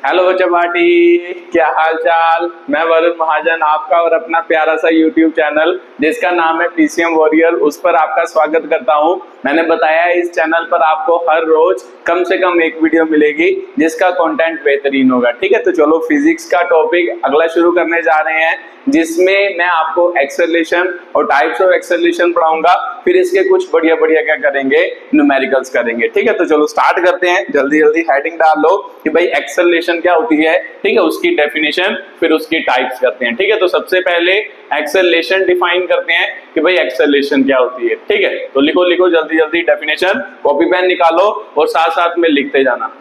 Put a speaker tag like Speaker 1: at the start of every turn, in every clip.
Speaker 1: Hello chapati, क्या हाल चाल। मैं वरुण महाजन, आपका और अपना प्यारा सा यूट्यूब चैनल जिसका नाम है पीसीएम वॉरियर, उस पर आपका स्वागत करता हूं। मैंने बताया है इस चैनल पर आपको हर रोज कम से कम एक वीडियो मिलेगी जिसका कंटेंट बेहतरीन होगा। ठीक है, तो चलो फिजिक्स का टॉपिक अगला शुरू करने जा रहे हैं, जिसमें मैं आपको एक्सेलरेशन और टाइप्स ऑफ एक्सेलरेशन पढ़ाऊंगा। फिर इसके कुछ बढ़िया बढ़िया क्या करेंगे, न्यूमेरिकल्स करेंगे। ठीक है, तो चलो स्टार्ट करते हैं। जल्दी जल्दी हेडिंग डाल लो कि भाई एक्सेलरेशन क्या होती है। ठीक है, उसकी डेफिनेशन फिर उसकी टाइप्स करते हैं। ठीक है, तो सबसे पहले एक्सेलरेशन डिफाइन करते हैं कि भाई एक्सेलरेशन क्या होती है। ठीक है, तो लिखो लिखो जल्दी जल्दी डेफिनेशन, कॉपी पेन निकालो और साथ साथ में लिखते जाना।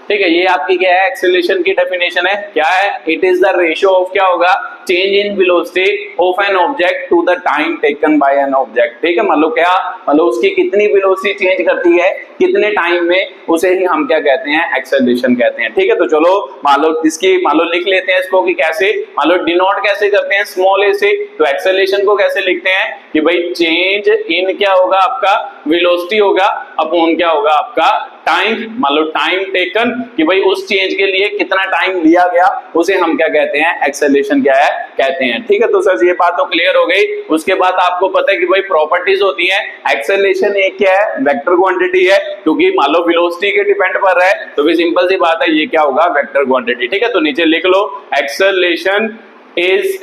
Speaker 1: ठीक है, ये आपकी क्या है, एक्सेलरेशन की डेफिनेशन है। क्या है, it is the ratio of क्या होगा, change in velocity of an object to the time taken by an object. ठीक है, मतलब क्या, मतलब उसकी कितनी वेलोसिटी चेंज करती है कितने टाइम में, उसे ही हम क्या कहते हैं, एक्सेलरेशन कहते हैं। ठीक है, तो चलो मान लो इसकी, मान लो लिख लेते हैं इसको कि कैसे, मान लो डिनोट कैसे करते हैं, स्मॉल ए से। तो एक्सेलरेशन को कैसे लिखते हैं कि भाई चेंज इन क्या होगा आपका, वेलोसिटी होगा, अपॉन क्या होगा आपका टाइम, मान लो टाइम टेकन, कि भाई उस चेंज के लिए कितना टाइम लिया गया, उसे हम क्या कहते हैं, एक्सेलरेशन क्या है कहते हैं। ठीक है, तो सर ये बात तो क्लियर हो गई। उसके बाद आपको पता है कि भाई प्रॉपर्टीज होती हैं। एक्सेलरेशन एक क्या है, वेक्टर क्वांटिटी है, क्योंकि मान लो वेलोसिटी के डिपेंड पर है, तो भी सिंपल सी बात है, ये क्या होगा, वेक्टर क्वांटिटी। ठीक है, तो नीचे लिख लो acceleration is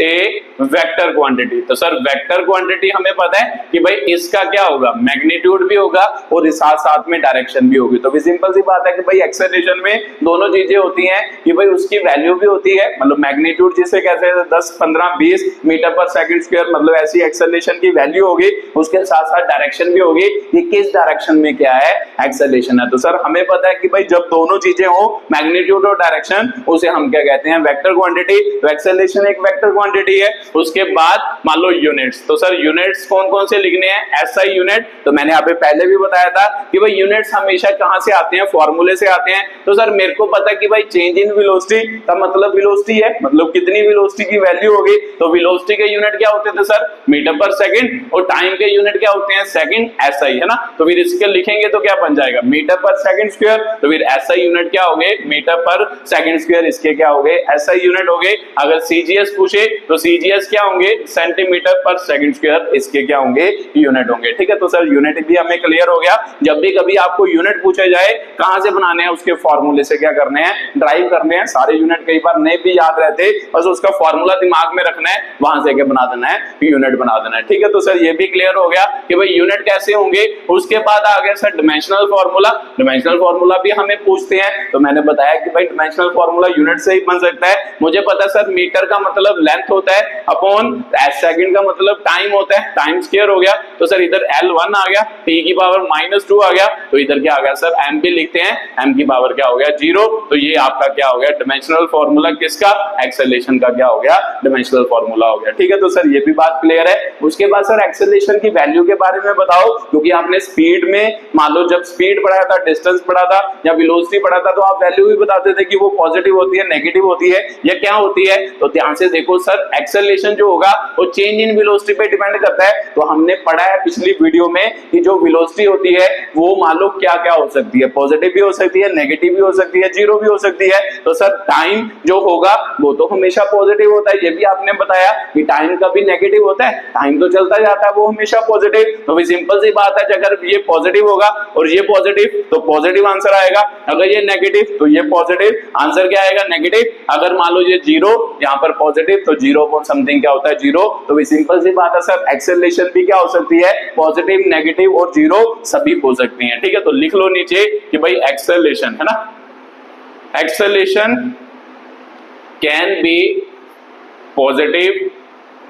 Speaker 1: a vector quantity. तो सर वेक्टर क्वांटिटी हमें पता है कि भाई इसका क्या होगा, मैग्नीट्यूड भी होगा और साथ साथ में डायरेक्शन भी होगी। तो भी सिंपल सी बात है कि भाई एक्सेलरेशन में दोनों चीजें होती हैं कि भाई उसकी वैल्यू भी होती है, मतलब मैग्नीट्यूड जिसे कहते हैं 10 15 20 मीटर पर सेकंड स्क्वायर, मतलब ऐसी एक्सेलरेशन की वैल्यू होगी, उसके साथ साथ डायरेक्शन भी होगी, ये किस डायरेक्शन में क्या है, एक्सेलरेशन है। तो सर हमें पता है कि भाई जब दोनों चीजें हो, मैग्नीट्यूड और डायरेक्शन, उसे हम क्या कहते हैं, वेक्टर क्वांटिटी। तो एक्सेलरेशन एक वेक्टर क्वांटिटी है। उसके बाद मान लो यूनिट्स, तो सर यूनिट्स कौन कौन से लिखने हैं, एसआई यूनिट। तो मैंने यहाँ पे पहले भी बताया था कि भाई यूनिट्स हमेशा कहां से आते हैं, फॉर्मूले से आते हैं। तो सर मेरे को पता है कि भाई चेंज इन वेलोसिटी का मतलब वेलोसिटी है, मतलब कितनी वेलोसिटी की वैल्यू होगी। तो वेलोसिटी के यूनिट क्या होते थे सर, मीटर पर सेकंड, और टाइम के यूनिट क्या होते हैं, सेकंड, एसआई, है ना। तो फिर इसके लिखेंगे तो क्या बन जाएगा, मीटर पर सेकंड स्क्वायर। तो फिर एसआई यूनिट क्या हो गए, मीटर पर सेकंड स्क्वायर, इसके क्या हो गए, एसआई यूनिट हो गए। अगर सीजीएस पूछे तो सीजीएस क्या होंगे, सेंटीमीटर पर सेकंड स्क्वायर, इसके क्या होंगे, यूनिट होंगे। ठीक है, तो सर यूनिट भी हमें क्लियर हो गया। जब भी कभी आपको यूनिट पूछे जाए, कहां से बनाने हैं, उसके फॉर्मूले से क्या करने हैं, ड्राइव करने हैं। सारे यूनिट कई बार नहीं भी याद रहते, बस उसका फॉर्मूला दिमाग में रखना है, वहां से क्या बना देना है, यूनिट बना देना है। ठीक है, तो सर ये भी क्लियर हो गया कि भाई यूनिट कैसे होंगे। उसके बाद आ गया sir dimensional formula. Dimensional formula भी हमें पूछते हैं, तो मैंने बताया कि भाई डिमेंशनल फॉर्मूला यूनिट से ही बन सकता है। मुझे पता है सर मीटर का मतलब लेंथ होता है, अपॉन सेकंड का मतलब टाइम होता है, टाइम स्क्वायर हो गया। तो सर इधर L1 आ गया, t की पावर -2 आ गया, तो इधर क्या आ गया सर, m भी लिखते हैं, m की पावर क्या हो गया, 0। तो ये आपका क्या हो गया, डिमेंशनल फॉर्मूला किसका, एक्सेलरेशन का क्या हो गया, डिमेंशनल फॉर्मूला हो गया। ठीक है, तो सर ये भी बात क्लियर है। उसके बाद सर एक्सेलरेशन की वैल्यू के बारे में बताओ, क्योंकि आपने स्पीड में, मान लो जब स्पीड पढ़ा था, डिस्टेंस पढ़ा था या वेलोसिटी पढ़ा था, तो आप वैल्यू भी बताते थे कि वो पॉजिटिव होती है, नेगेटिव होती है, या क्या होती है। तो ध्यान से देखो सर, एक्सेलरेशन जो होगा वो चेंज इन वेलोसिटी पे डिपेंड करता है। तो हमने पढ़ा है पिछली वीडियो में कि जो वेलोसिटी होती है वो मान लो क्या क्या हो सकती है, पॉजिटिव भी हो सकती है, नेगेटिव भी हो सकती है, जीरो भी हो सकती है। तो सर टाइम जो होगा वो तो हमेशा पॉजिटिव होता है, ये भी आपने बताया कि टाइम कभी नेगेटिव होता है, टाइम तो चलता जाता है, वो हमेशा पॉजिटिव। तो भी सिंपल सी बात है, अगर ये पॉजिटिव होगा और ये पॉजिटिव, तो पॉजिटिव आंसर आएगा। अगर ये नेगेटिव तो ये पॉजिटिव, आंसर क्या आएगा, नेगेटिव। अगर मान लो ये जीरो, यहाँ पर पॉजिटिव, तो 0 क्या होता है, 0। तो भी सिंपल सी बात है सर, एक्सेलरेशन भी क्या हो सकती है, पॉजिटिव, नेगेटिव और 0 सभी हो सकती हैं। ठीक है, तो लिख लो नीचे कि भाई एक्सेलरेशन, है ना, acceleration can be positive,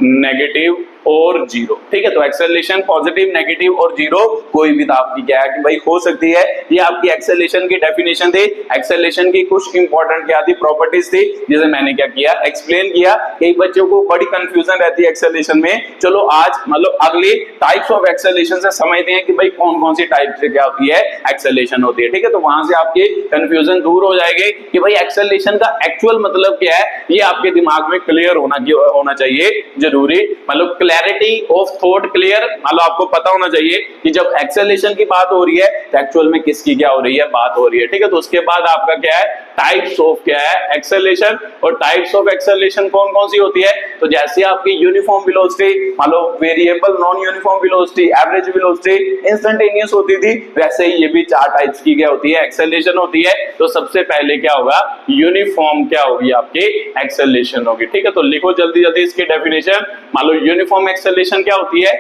Speaker 1: negative और जीरो। ठीक है, तो एक्सेलरेशन पॉजिटिव, नेगेटिव और जीरो कोई भी आपकी क्या है कि भाई हो सकती है। ये आपकी एक्सेलरेशन की डेफिनेशन थी। एक्सेलरेशन की कुछ इंपॉर्टेंट क्या थी, प्रॉपर्टीज थी, जिसे मैंने क्या किया, एक्सप्लेन किया। कई बच्चों को बड़ी कंफ्यूजन रहती है एक्सेलरेशन में। चलो आज मतलब अगले टाइप्स ऑफ एक्सेलरेशन से समझते हैं कि भाई कौन कौन सी टाइप से क्या होती है, एक्सेलरेशन होती है। ठीक है, तो वहां से आपके कंफ्यूजन दूर हो जाएगी कि भाई एक्सेलरेशन का एक्चुअल मतलब क्या है, ये आपके दिमाग में क्लियर होना चाहिए, जरूरी। मतलब क्लैरिटी ऑफ थॉट क्लियर, मतलब आपको पता होना चाहिए कि जब एक्सेलरेशन की बात हो रही है तो एक्चुअल में किसकी क्या हो रही है, बात हो रही है। ठीक है, तो उसके बाद आपका क्या है, टाइप्स ऑफ क्या है, एक्सेलरेशन। और टाइप्स ऑफ एक्सेलरेशन कौन कौन सी होती है, तो जैसे आपकी यूनिफॉर्म वेलोसिटी, मान लो variable, non uniform velocity, average velocity, instantaneous होती थी, वैसे ही ये भी 4 टाइप्स की क्या होती है, एक्सेलरेशन होती है। तो सबसे पहले क्या होगा, यूनिफॉर्म क्या होगी, आपकी एक्सेलरेशन होगी। ठीक है, तो लिखो जल्दी जल्दी इसकी डेफिनेशन। मान लो यूनिफॉर्म एक्सेलरेशन क्या होती है,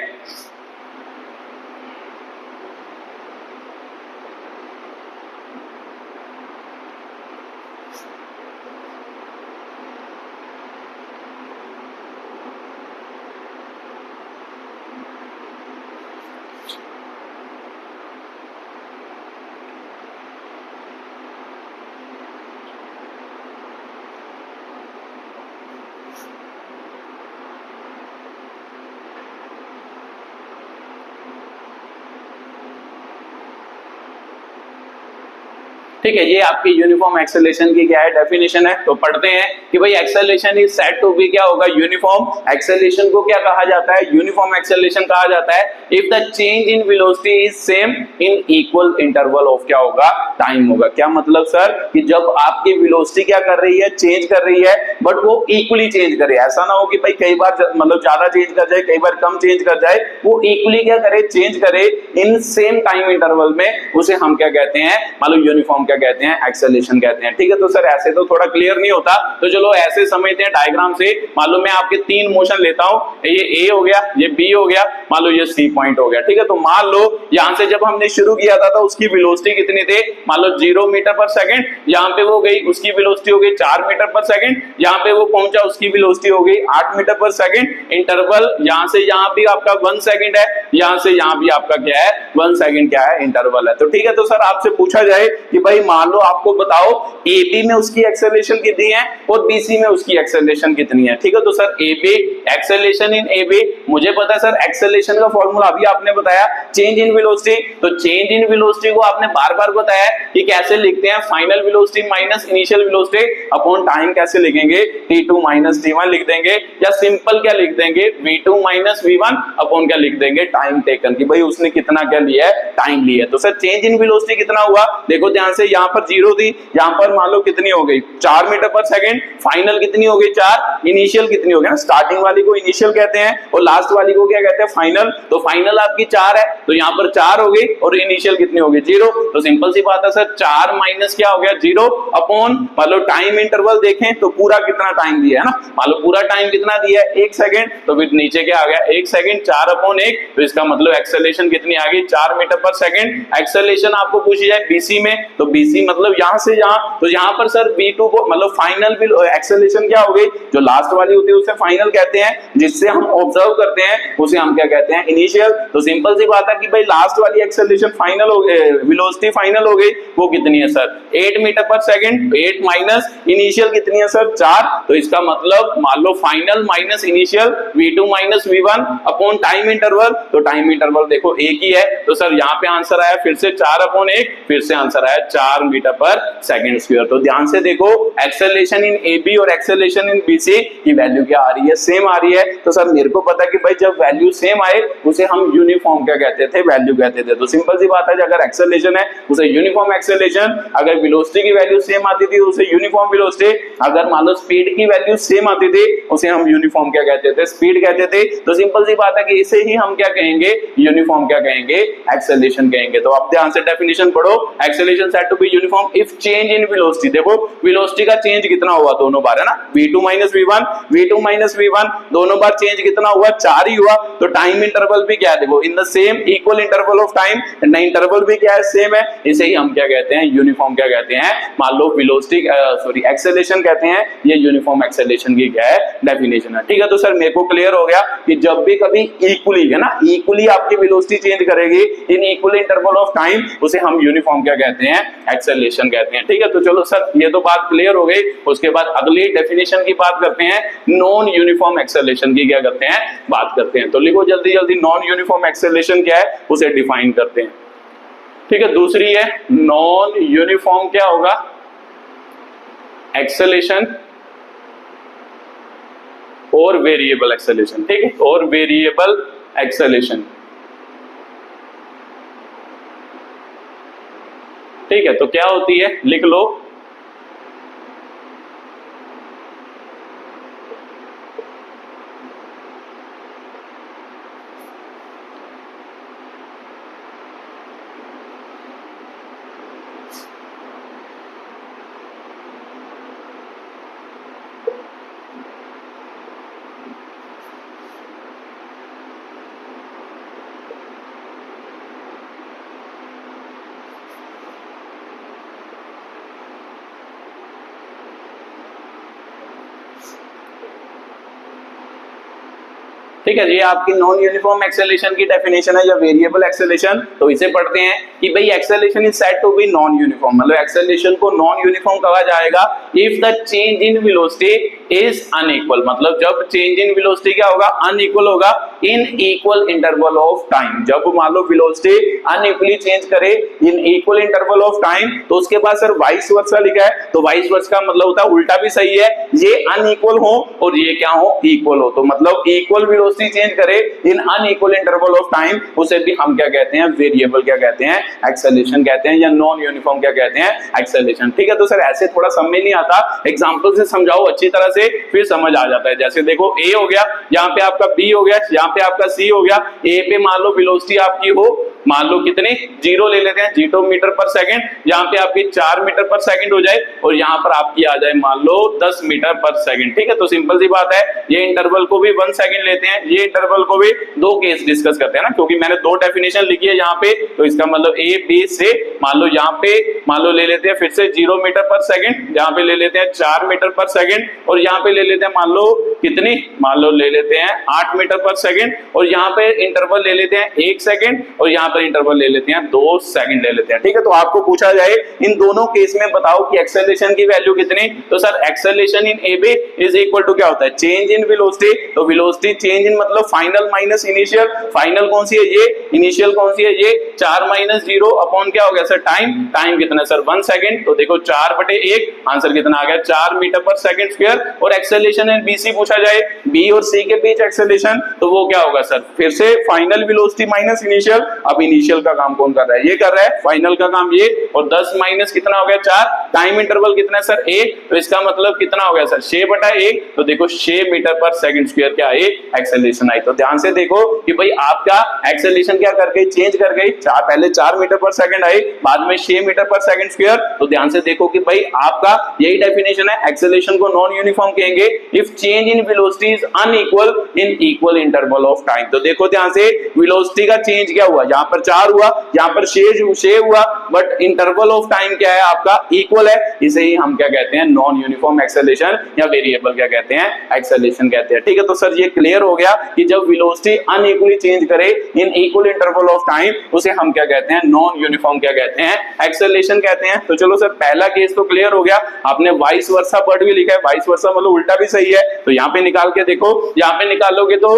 Speaker 1: ठीक है, ये आपकी यूनिफॉर्म एक्सेलरेशन की क्या है, डेफिनेशन है। तो पढ़ते हैं कि भाई acceleration is said to be क्या होगा, यूनिफॉर्म। एक्सेलरेशन को क्या कहा जाता है, यूनिफॉर्म एक्सेलरेशन कहा जाता है if the change in velocity is same in equal interval of क्या होगा, टाइम होगा। क्या मतलब सर, कि जब आपकी वेलोसिटी क्या कर रही है, चेंज कर रही है, बट वो इक्वली चेंज करे। ऐसा ना हो कि भाई कई बार मतलब ज्यादा चेंज कर जाए, कई बार कम चेंज कर जाए, वो इक्वली क्या करे, चेंज करे इन सेम टाइम इंटरवल में, उसे हम क्या कहते हैं, मतलब यूनिफॉर्म क्या कहते हैं, एक्सेलरेशन कहते हैं। ठीक है, तो सर ऐसे तो थोड़ा क्लियर नहीं होता, तो चलो ऐसे समझते हैं डायग्राम से। मान लो मैं आपके 3 मोशन लेता हूं, ये ए हो गया, ये बी हो गया, मान लो ये सी पॉइंट हो गया। ठीक है, तो मान लो यहां से जब हमने शुरू किया था तो उसकी वेलोसिटी कितनी थी, मान लो 0 मीटर पर सेकंड, यहां पे वो गई, उसकी वेलोसिटी हो गई 4 मीटर पर सेकंड, यहां पे वो पहुंचा, उसकी वेलोसिटी हो गई 8 मीटर पर सेकंड। इंटरवल यहां से यहां भी आपका 1 सेकंड है, यहां से यहां भी आपका क्या है, 1 सेकंड क्या है, इंटरवल है। तो ठीक है, तो सर आपसे पूछा जाए कि भाई मान लो आपको बताओ AB में उसकी एक्सेलरेशन कितनी है और BC में उसकी एक्सेलरेशन कितनी है। ठीक है, तो sir AB acceleration in AB, मुझे पता है सर एक्सेलरेशन का फॉर्मूला अभी आपने बताया, चेंज इन वेलोसिटी। तो चेंज इन वेलोसिटी को आपने बार बार बताया कि कैसे लिखते हैं, final velocity minus initial velocity upon time. कैसे लिखेंगे, T2 माइनस T1 लिख देंगे, या सिंपल क्या लिख देंगे, V2 माइनस V1 अपॉन क्या लिख देंगे, टाइम टेकन, कि भाई उसने कितना क्या लिया है, टाइम लिया है। तो सर चेंज इन वेलोसिटी कितना हुआ, देखो ध्यान से, यहां पर 0 थी, यहां पर मान लो कितनी हो गई, 4 मीटर पर सेकंड, फाइनल कितनी हो गई 4, इनिशियल कितनी हो गई ना, स्टार्टिंग वाली को इनिशियल कहते हैं और लास्ट वाली को क्या कहते हैं, फाइनल। तो फाइनल आपकी 4 है, तो यहां पर 4 हो गई और इनिशियल कितनी हो गई, 0। तो सिंपल सी बात है सर, 4 माइनस क्या हो गया, 0 अपॉन, मान लो टाइम इंटरवल देखें तो पूरा कितना टाइम दिया है ना, मान लो पूरा टाइम कितना दिया है, 1 सेकंड, तो फिर नीचे क्या आ गया, 1 सेकंड, 4 अपॉन 1, तो इसका मतलब एक्सेलरेशन कितनी आ गई, 4 मीटर पर सेकंड। एक्सेलरेशन आपको पूछी जाए BC में, तो BC मतलब यहां से यहां, तो यहां पर सर V2 को मतलब फाइनल एक्सेलरेशन क्या हो गई, जो लास्ट वाली होती है उसे फाइनल कहते हैं, जिससे हम ऑब्जर्व करते हैं उसे हम क्या कहते हैं, इनिशियल। तो सिंपल सी बात है कि भाई लास्ट वाली एक्सेलरेशन फाइनल हो गई, वेलोसिटी फाइनल हो गई, वो कितनी है सर, 8 मीटर पर सेकंड। 8 माइनस इनिशियल कितनी है सर, 4। तो इसका मतलब मान लो फाइनल माइनस इनिशियल, V2 माइनस V1 अपॉन टाइम इंटरवल। तो टाइम इंटरवल देखो एक ही है, तो सर यहाँ पे आंसर आया फिर से 4 अपॉन 1, फिर से आंसर आया 4 मीटर पर सेकंड स्क्वायर। तो ध्यान से देखो, एक्सेलरेशन इन AB और एक्सेलरेशन इन BC की वैल्यू क्या आ रही है, सेम आ रही है। तो सर मेरे को पता है कि भाई जब वैल्यू सेम आए उसे हम यूनिफॉर्म क्या कहते थे, वैल्यू कहते थे। तो सिंपल सी बात है, अगर एक्सेलरेशन है उसे यूनिफॉर्म एक्सेलरेशन, अगर वेलोसिटी की वैल्यू सेम आती थी उसे यूनिफॉर्म वेलोसिटी, अगर मान लो स्पीड की वैल्यू सेम आती थी उसे हम यूनिफॉर्म क्या कहते थे, स्पीड कहते थे। तो सिंपल सी बात है कि इसे ही हम क्या कहेंगे, यूनिफॉर्म क्या कहेंगे, एक्सेलरेशन कहेंगे। तो अब ध्यान से डेफिनेशन पढ़ो, acceleration said to to be uniform if change in velocity. देखो वेलोसिटी का चेंज कितना हुआ दोनों बार, है ना, v2 माइनस v1 दोनों बार चेंज कितना हुआ, 4 ही हुआ। तो टाइम इंटरवल भी क्या है, देखो in the same equal interval of time, interval भी क्या है, सेम है। इसे ही हम क्या कहते हैं, यूनिफॉर्म क्या कहते हैं, मान लो वेलोसिटी सॉरी एक्सेलरेशन कहते हैं, ये यूनिफॉर्म एक्सेलरेशन की क्या है, डेफिनेशन है। ठीक है, तो सर मेरे को क्लियर हो गया कि जब भी कभी इक्वली, है ना, इक्वली आपकी वेलोसिटी चेंज करेगी इन इक्वल इंटरवल ऑफ टाइम, उसे हम यूनिफॉर्म क्या कहते हैं, एक्सेलरेशन कहते हैं। ठीक है, तो चलो सर ये तो बात क्लियर हो गई। उसके बाद अगली डेफिनेशन की बात करते हैं, नॉन यूनिफॉर्म एक्सेलरेशन की क्या करते हैं, बात करते हैं। तो लिखो जल्दी जल्दी, नॉन यूनिफॉर्म एक्सेलरेशन क्या है उसे डिफाइन करते हैं। ठीक है, दूसरी है नॉन यूनिफॉर्म क्या होगा, एक्सेलरेशन और वेरिएबल एक्सेलरेशन। ठीक है, और वेरिएबल एक्सेलरेशन। ठीक है, तो क्या होती है, लिख लो, ठीक है, ये आपकी नॉन यूनिफॉर्म एक्सेलरेशन की डेफिनेशन है या वेरिएबल एक्सेलरेशन। तो इसे पढ़ते हैं कि भाई acceleration is said to be non uniform, मतलब एक्सेलरेशन को नॉन यूनिफॉर्म कहा जाएगा if the change in velocity is unequal, मतलब जब चेंज इन वेलोसिटी क्या होगा, अनइक्वल होगा in equal interval of time. जब मान लो वेलोसिटी अनइक्वली चेंज करे in equal interval of time, तो उसके बाद सर वाइस वर्सा लिखा है, तो वाइस वर्सा का मतलब होता है उल्टा भी सही है, ये अनइक्वल हो और ये क्या हो, इक्वल हो। तो मतलब इक्वल वेलोसिटी चेंज करे इन अनइक्वल इंटरवल ऑफ टाइम, उसे भी हम क्या कहते हैं, वेरिएबल क्या कहते हैं, एक्सेलरेशन कहते हैं, या नॉन यूनिफॉर्म क्या कहते हैं, एक्सेलरेशन। ठीक है, तो सर ऐसे थोड़ा समझ नहीं आता, एग्जांपल से समझाओ अच्छी तरह से, फिर समझ आ जाता है। जैसे देखो ए हो गया, यहाँ पे आपका बी हो गया, यहाँ पे आपका सी हो गया। ए पे मान लो वेलोसिटी आपकी हो, मान लो कितने, 0 ले लेते हैं, 0 मीटर पर सेकंड, यहाँ पे आपकी 4 मीटर पर सेकंड हो जाए और यहाँ पर आपकी आ जाए मान लो 10 मीटर पर सेकंड। ठीक है, तो सिंपल सी बात है, ये इंटरवल को भी 1 सेकंड लेते हैं, ये इंटरवल को भी 2 केस डिस्कस करते हैं ना, क्योंकि मैंने 2 डेफिनेशन लिखी है यहाँ पे, तो इसका मतलब ए बी से मान लो यहाँ पे मान लो ले लेते हैं फिर से 0 मीटर पर सेकंड, यहाँ पे ले लेते हैं 4 मीटर पर सेकंड, और यहाँ पे ले लेते हैं मान लो कितनी, मान लो ले लेते हैं 8 मीटर पर सेकंड, और यहाँ पे इंटरवल ले लेते हैं 1 सेकंड, और यहाँ पर इंटरवल ले लेते हैं 2 सेकंड ले लेते हैं। ठीक है, तो आपको पूछा जाए इन दोनों केस में बताओ कि एक्सेलरेशन की वैल्यू कितनी, तो sir acceleration in A B is equal to क्या होता है, चेंज इन वेलोसिटी। तो वेलोसिटी चेंज इन मतलब फाइनल माइनस इनिशियल, फाइनल कौन सी है ये, इनिशियल कौन सी है ये, 4 माइनस 0 अपॉन क्या हो गया सर, टाइम, टाइम कितना सर 1 सेकंड। तो देखो 4/1 आंसर कितना आ गया, 4 मीटर पर सेकंड स्क्वायर। और एक्सेलरेशन इन बीसी पूछा जाए, बी और सी के बीच एक्सेलरेशन, तो वो क्या होगा सर, फिर से फाइनल वेलोसिटी माइनस इनिशियल। अब इनिशियल का काम कौन कर रहा है, ये कर रहा है, फाइनल का काम ये, और 10 माइनस कितना हो गया 4, टाइम इंटरवल कितना है सर 1, तो इसका मतलब कितना हो गया सर 6/1। तो देखो 6 मीटर पर सेकंड स्क्वायर क्या है, एक्सेलरेशन आई। तो ध्यान से देखो कि भाई आपका एक्सेलरेशन क्या कर गई, चेंज कर गई, पहले 4 मीटर पर सेकंड आई, बाद में 6 मीटर पर सेकंड स्क्वायर। तो ध्यान से देखो कि भाई आपका यही डेफिनेशन है, एक्सेलरेशन को नॉन यूनिफॉर्म कहेंगे if change in velocity is unequal in equal interval of time. तो देखो ध्यान से, वेलोसिटी का चेंज क्या हुआ, यहाँ पर 4 हुआ, यहाँ पर 6 हुआ, बट इंटरवल ऑफ टाइम क्या है आपका, इक्वल है। इसे ही हम क्या कहते हैं, नॉन यूनिफॉर्म एक्सेलरेशन या वेरिएबल क्या कहते हैं, एक्सेलरेशन कहते हैं। ठीक है, तो सर ये क्लियर हो गया कि जब वेलोसिटी अनइक्वली चेंज करे in equal interval of time, उसे हम क्या कहते हैं, नॉन यूनिफॉर्म क्या कहते हैं, एक्सेलरेशन कहते हैं। तो चलो सर पहला केस तो क्लियर हो गया, आपने वाइस वर्सा वर्ड भी लिखा है, वाइस वर्सा मतलब उल्टा भी सही है, तो यहाँ पे निकाल के देखो, यहाँ पे निकालोगे तो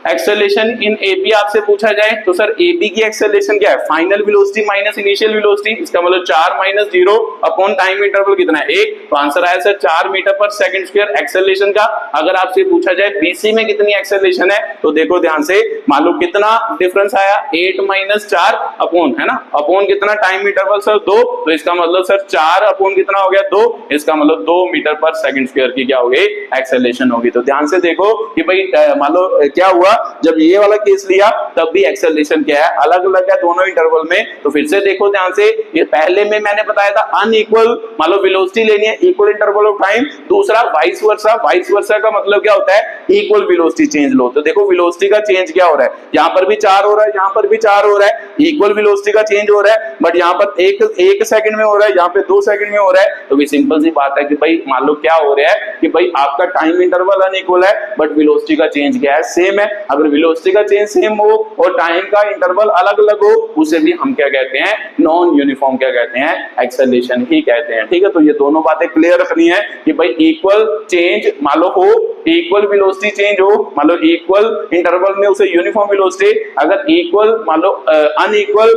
Speaker 1: एक्सेलरेशन इन AB आपसे पूछा जाए, तो सर AB की एक्सेलरेशन क्या है, final velocity minus initial velocity, इसका मतलब 4 माइनस 0 अपॉन टाइम इंटरवल कितना है 1, तो आंसर आया सर 4 मीटर पर सेकंड स्क्वायर एक्सेलरेशन का। अगर आपसे पूछा जाए BC में कितनी एक्सेलरेशन है, तो देखो ध्यान से, मान लो कितना डिफरेंस आया 8 माइनस 4 अपॉन, है ना, अपॉन कितना टाइम इंटरवल सर 2, तो इसका मतलब सर 4 अपॉन कितना हो गया 2, इसका मतलब 2 मीटर पर सेकंड स्क्वायर की क्या होगी, एक्सेलरेशन होगी। तो ध्यान से देखो कि भाई मान लो क्या हुआ, जब ये वाला केस लिया तब भी एक्सेलरेशन क्या है, अलग अलग है दोनों इंटरवल में। तो फिर से देखो ध्यान से, ये पहले में मैंने बताया था अनइक्वल मान लो वेलोसिटी लेनी है, इक्वल इंटरवल ऑफ टाइम। दूसरा वाइस वर्सा, वाइस वर्सा का मतलब क्या होता है, इक्वल वेलोसिटी चेंज लो। तो देखो वेलोसिटी का चेंज क्या हो रहा है, यहाँ पर भी 4 हो रहा है, यहाँ पर भी 4 हो रहा है, इक्वल वेलोसिटी का चेंज हो रहा है, बट यहाँ पर एक सेकंड में हो रहा है, यहाँ पे 2 सेकंड में हो रहा है। तो भी सिंपल सी बात है कि भाई मान लो क्या हो रहा है कि भाई आपका टाइम इंटरवल अनइक्वल है बट वेलोसिटी का चेंज क्या है, सेम है। अगर वेलोसिटी का चेंज सेम हो और टाइम का इंटरवल अलग अलग हो, उसे भी हम क्या कहते हैं, नॉन यूनिफॉर्म क्या कहते हैं, एक्सेलरेशन ही कहते हैं। ठीक है, तो ये दोनों बातें क्लियर रखनी है कि भाई इक्वल चेंज मान लो हो, इक्वल वेलोसिटी चेंज हो, मान लो इक्वल इंटरवल में उसे यूनिफॉर्म वेलोसिटी, अगर इक्वल मान लो अनइक्वल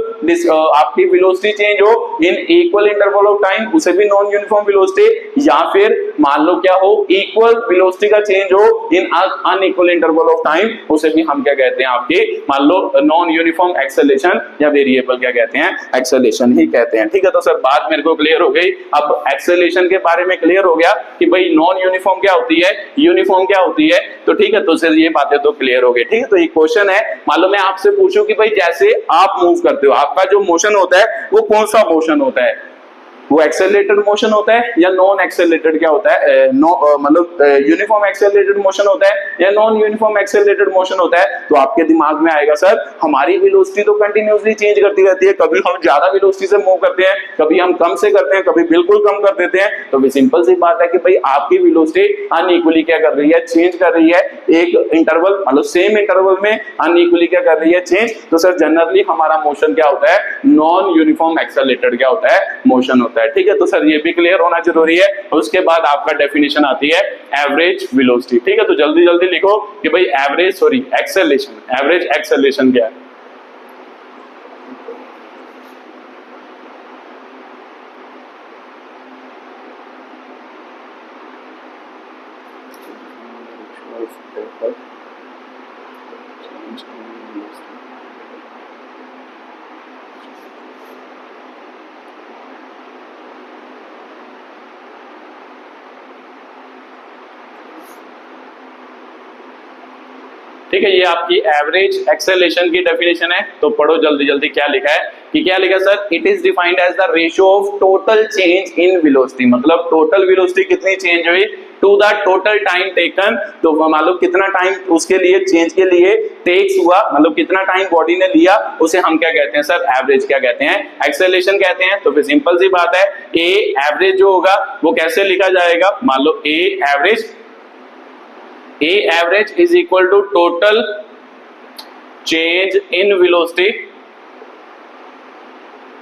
Speaker 1: आपकी वेलोसिटी चेंज हो इन इक्वल इंटरवल ऑफ टाइम, उसे भी नॉन यूनिफॉर्म वेलोसिटी। या फिर मान लो क्या हो, इक्वल वेलोसिटी का चेंज हो इन अनइक्वल इंटरवल ऑफ टाइम, उसे भी हम क्या कहते हैं, आपके मान लो नॉन यूनिफॉर्म एक्सेलरेशन या वेरिएबल क्या कहते हैं, एक्सेलरेशन ही कहते हैं। ठीक है, तो सर बात मेरे को क्लियर हो गई। अब एक्सेलरेशन के बारे में क्लियर हो गया कि भाई नॉन यूनिफॉर्म क्या होती है, यूनिफॉर्म क्या होती है। तो ठीक है, तो सर ये बातें तो क्लियर हो गई। ठीक है, तो एक क्वेश्चन है, मान लो मैं आपसे पूछूं कि भाई जैसे आप मूव करते हो, आपका जो मोशन होता है वो कौन सा मोशन होता है, वो एक्सेलरेटेड मोशन होता है या नॉन एक्सेलरेटेड क्या होता है, मतलब यूनिफॉर्म एक्सेलरेटेड मोशन होता है या नॉन यूनिफॉर्म एक्सेलरेटेड मोशन होता है। तो आपके दिमाग में आएगा सर हमारी वेलोसिटी तो कंटिन्यूअसली चेंज करती रहती है, कभी हम ज्यादा वेलोसिटी से मूव करते हैं, कभी हम कम से करते हैं, कभी बिल्कुल कम कर देते हैं। तो भी सिंपल सी बात है कि भाई आपकी वेलोसिटी अनइक्वली क्या कर रही है, चेंज कर रही है। एक इंटरवल मतलब सेम इंटरवल में अनइक्वली क्या कर रही है, चेंज। तो सर जनरली हमारा मोशन क्या होता है, नॉन यूनिफॉर्म एक्सेलरेटेड क्या होता है, मोशन होता है। ठीक है, तो सर ये भी क्लियर होना जरूरी है। उसके बाद आपका डेफिनेशन आती है एवरेज वेलोसिटी। ठीक है, तो जल्दी जल्दी लिखो कि भाई एक्सेलरेशन, एवरेज एक्सेलरेशन क्या है। ठीक है, ये आपकी एवरेज एक्सेलरेशन की डेफिनेशन है। तो पढ़ो जल्दी जल्दी क्या लिखा है कि क्या लिखा sir, it is defined as the ratio of total change in velocity, मतलब टोटल वेलोसिटी कितनी चेंज हुई to the total time taken. तो मान लो कितना टाइम उसके लिए चेंज के लिए टेक्स हुआ, मतलब कितना टाइम बॉडी ने लिया, उसे हम क्या कहते हैं सर, एवरेज क्या कहते हैं, एक्सेलरेशन कहते हैं। तो फिर सिंपल सी बात है, ए एवरेज जो होगा वो कैसे लिखा जाएगा, मान लो a average is equal to total change in velocity,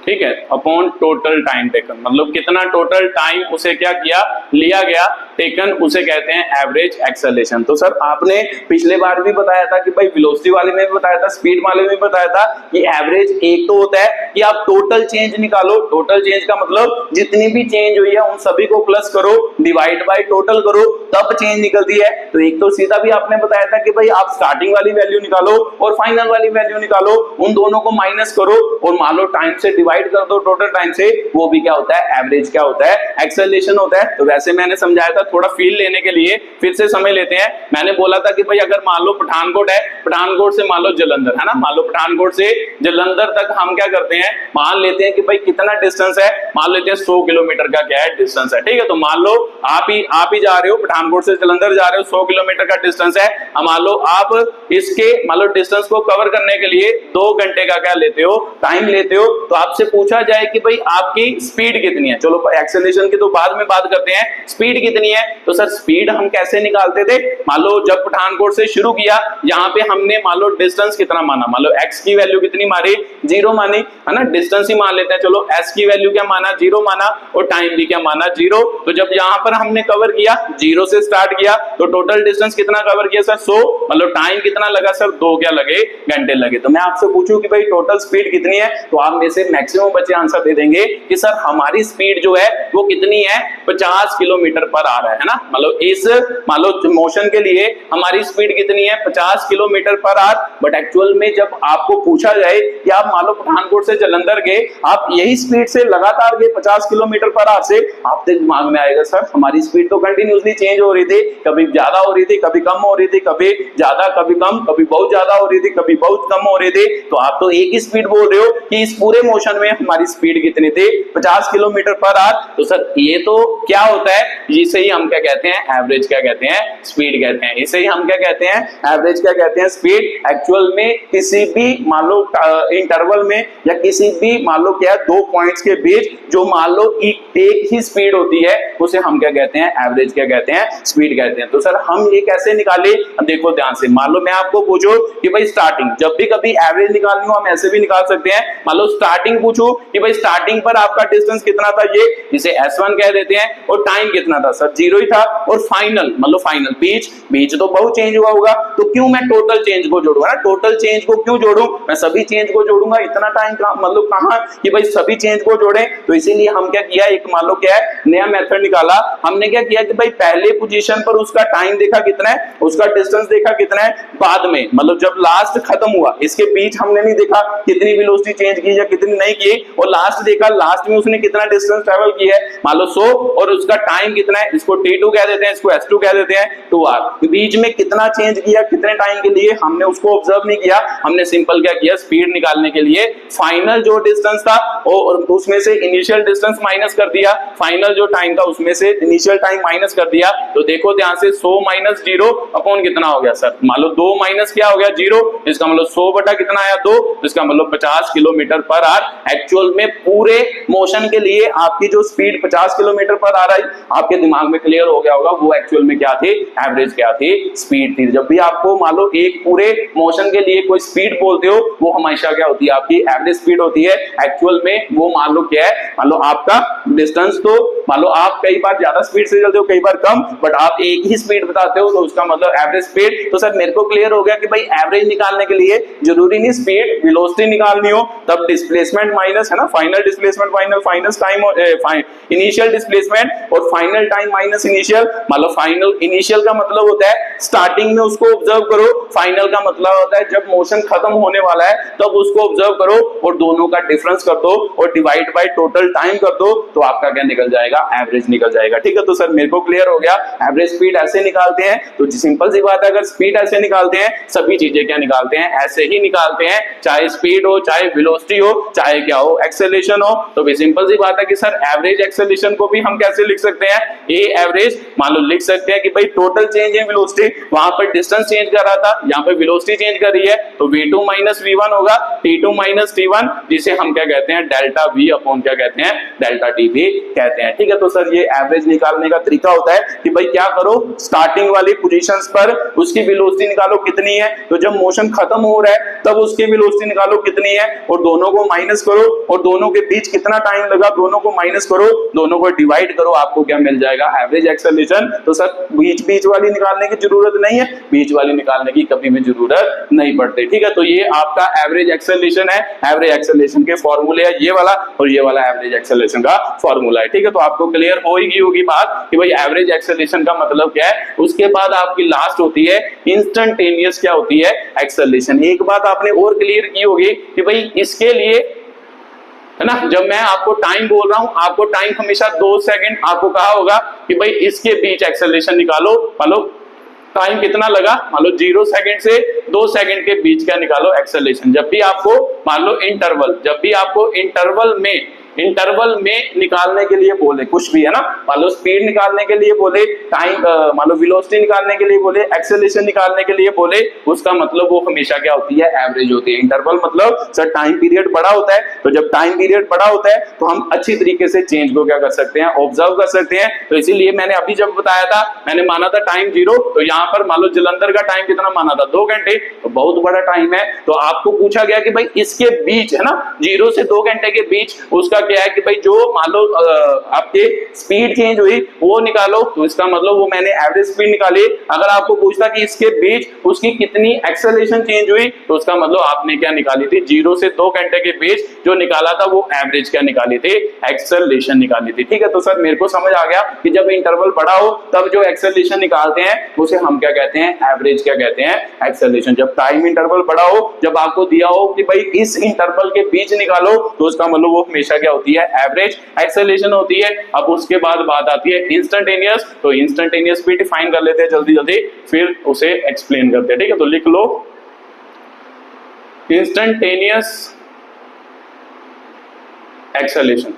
Speaker 1: ठीक है, अपॉन टोटल टाइम टेकन, मतलब कितना टोटल टाइम उसे क्या किया, लिया गया, टेकन, उसे कहते हैं एवरेज एक्सेलरेशन। तो सर आपने पिछले बार भी बताया था कि भाई वेलोसिटी वाले में भी बताया था, स्पीड वाले में भी बताया था कि एवरेज एक तो होता है कि आप टोटल चेंज निकालो, टोटल चेंज का मतलब जितनी भी चेंज हुई है उन सभी को प्लस करो, डिवाइड बाय टोटल करो, तब चेंज निकलती है। तो एक तो सीधा भी आपने बताया था कि भाई आप स्टार्टिंग वाली वैल्यू निकालो और फाइनल वाली वैल्यू निकालो, उन दोनों को माइनस करो और मान लो टाइम से डिवाइड कर दो टोटल टाइम से, वो भी क्या होता है, एवरेज क्या होता है, एक्सेलरेशन होता है। तो वैसे मैंने समझाया था, थोड़ा फील लेने के लिए फिर से समझ लेते हैं। मैंने बोला था कि भाई अगर मान लो पठानकोट है, पठानकोट से मान लो जालंधर है ना, मान लो पठानकोट से जालंधर तक हम क्या करते हैं, मान लेते हैं कि भाई कितना डिस्टेंस है, मान लेते हैं 100 किलोमीटर का क्या है डिस्टेंस है। ठीक है, तो मान लो आप ही जा रहे हो, पठानकोट से जालंधर जा रहे हो, 100 किलोमीटर का डिस्टेंस है। मान लो आप इसके मान लो डिस्टेंस को कवर करने के लिए 2 घंटे का क्या लेते हो, टाइम लेते हो। तो आपसे पूछा जाए कि भाई आपकी स्पीड कितनी है, चलो एक्सेलरेशन की तो बाद में बात करते हैं, स्पीड कितनी है। तो सर स्पीड हम कैसे निकालते थे, मान लो जब पठानकोट से शुरू किया, यहाँ पे हमने मान लो डिस्टेंस कितना माना, मान लो x की वैल्यू कितनी मारी, 0 मानी है ना, डिस्टेंस ही मान लेते हैं, चलो s की वैल्यू क्या माना, 0 माना, और टाइम भी क्या माना, 0। तो जब यहाँ पर हमने कवर किया, 0 से स्टार्ट किया, तो टोटल डिस्टेंस कितना कवर किया सर, 100, मतलब टाइम कितना लगा सर, 2 क्या लगे, घंटे लगे। तो मैं आपसे पूछूं कि भाई टोटल स्पीड कितनी है, तो आप में से मैक्सिमम बच्चे आंसर दे देंगे कि सर हमारी स्पीड जो है वो कितनी है, 50 किलोमीटर पर आवर है ना, मतलब इस मान लो मोशन के लिए हमारी स्पीड कितनी है 50 kilometre per hour, but actual में जब आपको पूछा जाए कि आप मान लो पठानकोट से जालंधर गए, आप यही स्पीड से लगातार गए 50 किलोमीटर पर आवर से, आपके दिमाग में आएगा सर हमारी स्पीड तो कंटिन्यूसली चेंज हो रही थी, कभी ज्यादा हो रही थी, कभी कम हो रही थी, कभी ज्यादा कभी कम, कभी बहुत ज्यादा हो रही थी, कभी बहुत कम हो रही थी, तो आप तो एक ही स्पीड बोल रहे हो कि इस पूरे मोशन में हमारी स्पीड कितनी थी 50 किलोमीटर पर आवर। तो सर ये तो क्या होता है, इसे ही हम क्या कहते हैं एवरेज क्या कहते हैं स्पीड कहते हैं, इसे ही हम क्या कहते हैं एवरेज क्या कहते हैं स्पीड। एक्चुअल में किसी भी मान लो इंटरवल में या किसी भी मान लो क्या दो पॉइंट्स के बीच जो मान लो एक ही स्पीड होती है उसे हम क्या कहते हैं एवरेज क्या कहते हैं स्पीड कहते हैं। तो सर हम ये कैसे निकाले, देखो ध्यान से, मान लो मैं आपको पूछूं कि भाई स्टार्टिंग, जब भी कभी एवरेज निकालनी हो हम ऐसे भी निकाल सकते हैं, मान लो स्टार्टिंग पूछूं कि भाई स्टार्टिंग पर आपका डिस्टेंस कितना था, ये जिसे S1 कह देते हैं, और टाइम कितना था सर 0 ही था, और फाइनल मतलब फाइनल बीच तो बहुत चेंज हुआ होगा, तो क्यों मैं टोटल चेंज को जोड़ूंगा ना, टोटल चेंज को क्यों जोड़ूं, मैं सभी चेंज को जोड़ूंगा, इतना टाइम का मतलब कहां कि भाई सभी चेंज को जोड़ें। तो इसीलिए हम क्या किया, एक मान लो क्या है नया मेथड निकाला हमने, क्या किया कि भाई पहले पोजीशन पर उसका टाइम देखा कितना है, उसका डिस्टेंस देखा कितना है, बाद में मतलब जब लास्ट खत्म हुआ इसके बीच हमने नहीं देखा कितनी वेलोसिटी चेंज की या कितनी नहीं की, और लास्ट देखा लास्ट में उसने कितना डिस्टेंस ट्रेवल किया है मान लो 100, और उसका टाइम कितना है, इसको T2 कह देते हैं, इसको S2 कह देते हैं 2R, बीच में कितना चेंज किया कितने टाइम के लिए हमने उसको ऑब्जर्व नहीं किया, हमने सिंपल क्या किया स्पीड निकालने के लिए फाइनल जो डिस्टेंस था और उसमें से इनिशियल डिस्टेंस माइनस कर दिया, फाइनल जो टाइम था उसमें से इनिशियल टाइम माइनस कर दिया। तो देखो ध्यान से 100 माइनस 0 अपॉन कितना हो गया सर, मान लो 2 माइनस क्या हो गया 0, इसका मतलब 100 बटा कितना आया 2, इसका मतलब 50 किलोमीटर पर आवर। एक्चुअल में पूरे मोशन के लिए आपकी जो स्पीड 50 किलोमीटर पर आवर आई, आपके दिमाग में क्लियर हो गया होगा वो एक्चुअल में क्या थी, एवरेज क्या थी, स्पीड थी। जब भी आपको मान लो एक पूरे मोशन के लिए कोई स्पीड बोलते हो वो हमेशा क्या होती है आपकी एवरेज स्पीड होती है। एक्चुअल में वो मान लो क्या है, मान लो आपका डिस्टेंस, तो मान लो आप कई बार ज्यादा स्पीड से चलते हो कई बार कम, बट आप एक ही स्पीड बताते हो तो उसका मतलब एवरेज स्पीड। तो सर मेरे को क्लियर हो गया कि भाई एवरेज निकालने के लिए जरूरी नहीं स्पीड वेलोसिटी निकालनी हो, तब डिस्प्लेसमेंट माइनस है ना final displacement final time initial displacement और फाइनल टाइम माइनस इनिशियल, मतलब फाइनल इनिशियल का मतलब होता है स्टार्टिंग में उसको ऑब्जर्व करो, फाइनल का मतलब होता है जब मोशन खत्म होने वाला है तब उसको ऑब्जर्व करो और दोनों का डिफरेंस कर दो और डिवाइड बाय टोटल टाइम कर दो, तो आपका क्या निकल जाएगा एवरेज निकल जाएगा। ठीक है, तो सर मेरे को क्लियर हो गया एवरेज स्पीड ऐसे निकालते हैं। तो सिंपल सी बात है, अगर स्पीड ऐसे निकालते हैं सभी चीजें क्या निकालते हैं ऐसे ही निकालते हैं, चाहे स्पीड हो चाहे वेलोसिटी हो चाहे क्या हो एक्सेलरेशन हो। तो भी सिंपल सी बात है कि सर एवरेज एक्सेलरेशन को भी हम कैसे लिख सकते हैं, ए एवरेज मान लो लिख सकते हैं कि भाई टोटल चेंज इन वेलोसिटी, वहां पर डिस्टेंस चेंज कर रहा था यहाँ पे वेलोसिटी चेंज कर रही है, तो v2 माइनस v1 होगा t2 माइनस t1, जिसे हम क्या कहते हैं डेल्टा v अपॉन क्या कहते हैं डेल्टा t भी कहते हैं। ठीक है, तो सर ये एवरेज निकालने का तरीका होता है कि भाई क्या करो स्टार्टिंग वाली पोजीशंस पर उसकी वेलोसिटी निकालो कितनी है, तो जब मोशन खत्म हो रहा है तब उसकी वेलोसिटी निकालो कितनी है और दोनों को माइनस करो और दोनों के बीच कितना टाइम लगा दोनों को माइनस करो, दोनों को डिवाइड करो, आपको क्या मिल जाएगा एवरेज एक्सेलरेशन। तो सर बीच वाली निकालने की जरूरत नहीं है, बीच वाली निकालने की कभी भी जरूरत नहीं पड़ती। ठीक है, तो ये आपका एवरेज एक्सेलरेशन है, एवरेज एक्सेलरेशन के फॉर्मूले है ये वाला और ये वाला एवरेज एक्सेलरेशन का फॉर्मूला है। ठीक है, तो आपको क्लियर हो ही होगी बात कि भाई एवरेज एक्सेलरेशन का मतलब क्या है। उसके बाद आपकी लास्ट होती है इंस्टेंटेनियस क्या होती है एक्सेलरेशन। एक बात आपने और क्लियर की होगी कि भाई इसके लिए है ना, जब मैं आपको टाइम बोल रहा हूं आपको टाइम हमेशा 2 सेकंड आपको कहा होगा कि भाई इसके बीच एक्सेलरेशन निकालो, मान लो टाइम कितना लगा, मान लो 0 सेकंड से 2 सेकंड के बीच का निकालो एक्सेलरेशन। जब भी आपको मान लो जब भी आपको इंटरवल में निकालने के लिए बोले कुछ भी है ना, मान लो स्पीड निकालने के लिए बोले, टाइम मान लो वेलोसिटी निकालने के लिए बोले, एक्सेलरेशन निकालने के लिए बोले, उसका मतलब वो हमेशा क्या होती है एवरेज होती है। इंटरवल मतलब सर टाइम पीरियड बड़ा होता है, तो जब टाइम पीरियड बड़ा होता है तो हम अच्छी तरीके से चेंज को क्या कर सकते हैं ऑब्जर्व कर सकते हैं। तो इसीलिए मैंने अभी जब बताया था मैंने माना था टाइम 0, तो यहाँ पर मान लो जलंधर का टाइम कितना माना था 2 घंटे, तो बहुत बड़ा टाइम है। तो आपको पूछा गया कि भाई इसके बीच है ना 0 से 2 घंटे के बीच उसका क्या है कि भाई जो मान लो आपके स्पीड चेंज हुई वो निकालो, तो इसका मतलब वो मैंने एवरेज स्पीड निकाली। अगर आपको पूछता कि इसके बीच उसकी कितनी एक्सेलरेशन चेंज हुई, तो उसका मतलब आपने क्या निकाली थी, 0 से 2 घंटे के बीच जो निकाला था वो एवरेज क्या निकाली थी, एक्सेलरेशन निकाली थी। ठीक है, तो सर मेरे को समझ आ गया कि जब इंटरवल बड़ा हो तब जो एक्सेलरेशन निकालते हैं उसे हम क्या कहते हैं, एवरेज क्या कहते हैं, एक्सेलरेशन। जब टाइम इंटरवल बड़ा हो, जब आपको दिया हो कि भाई इस इंटरवल के बीच निकालो, तो उसका मतलब वो हमेशा क्या होती है, एवरेज एक्सेलरेशन होती है। अब उसके बाद बात आती है इंस्टेंटेनियस, तो इंस्टेंटेनियस भी डिफाइन कर लेते हैं जल्दी जल्दी, फिर उसे एक्सप्लेन करते हैं। ठीक है, तो लिख लो इंस्टेंटेनियस एक्सेलरेशन।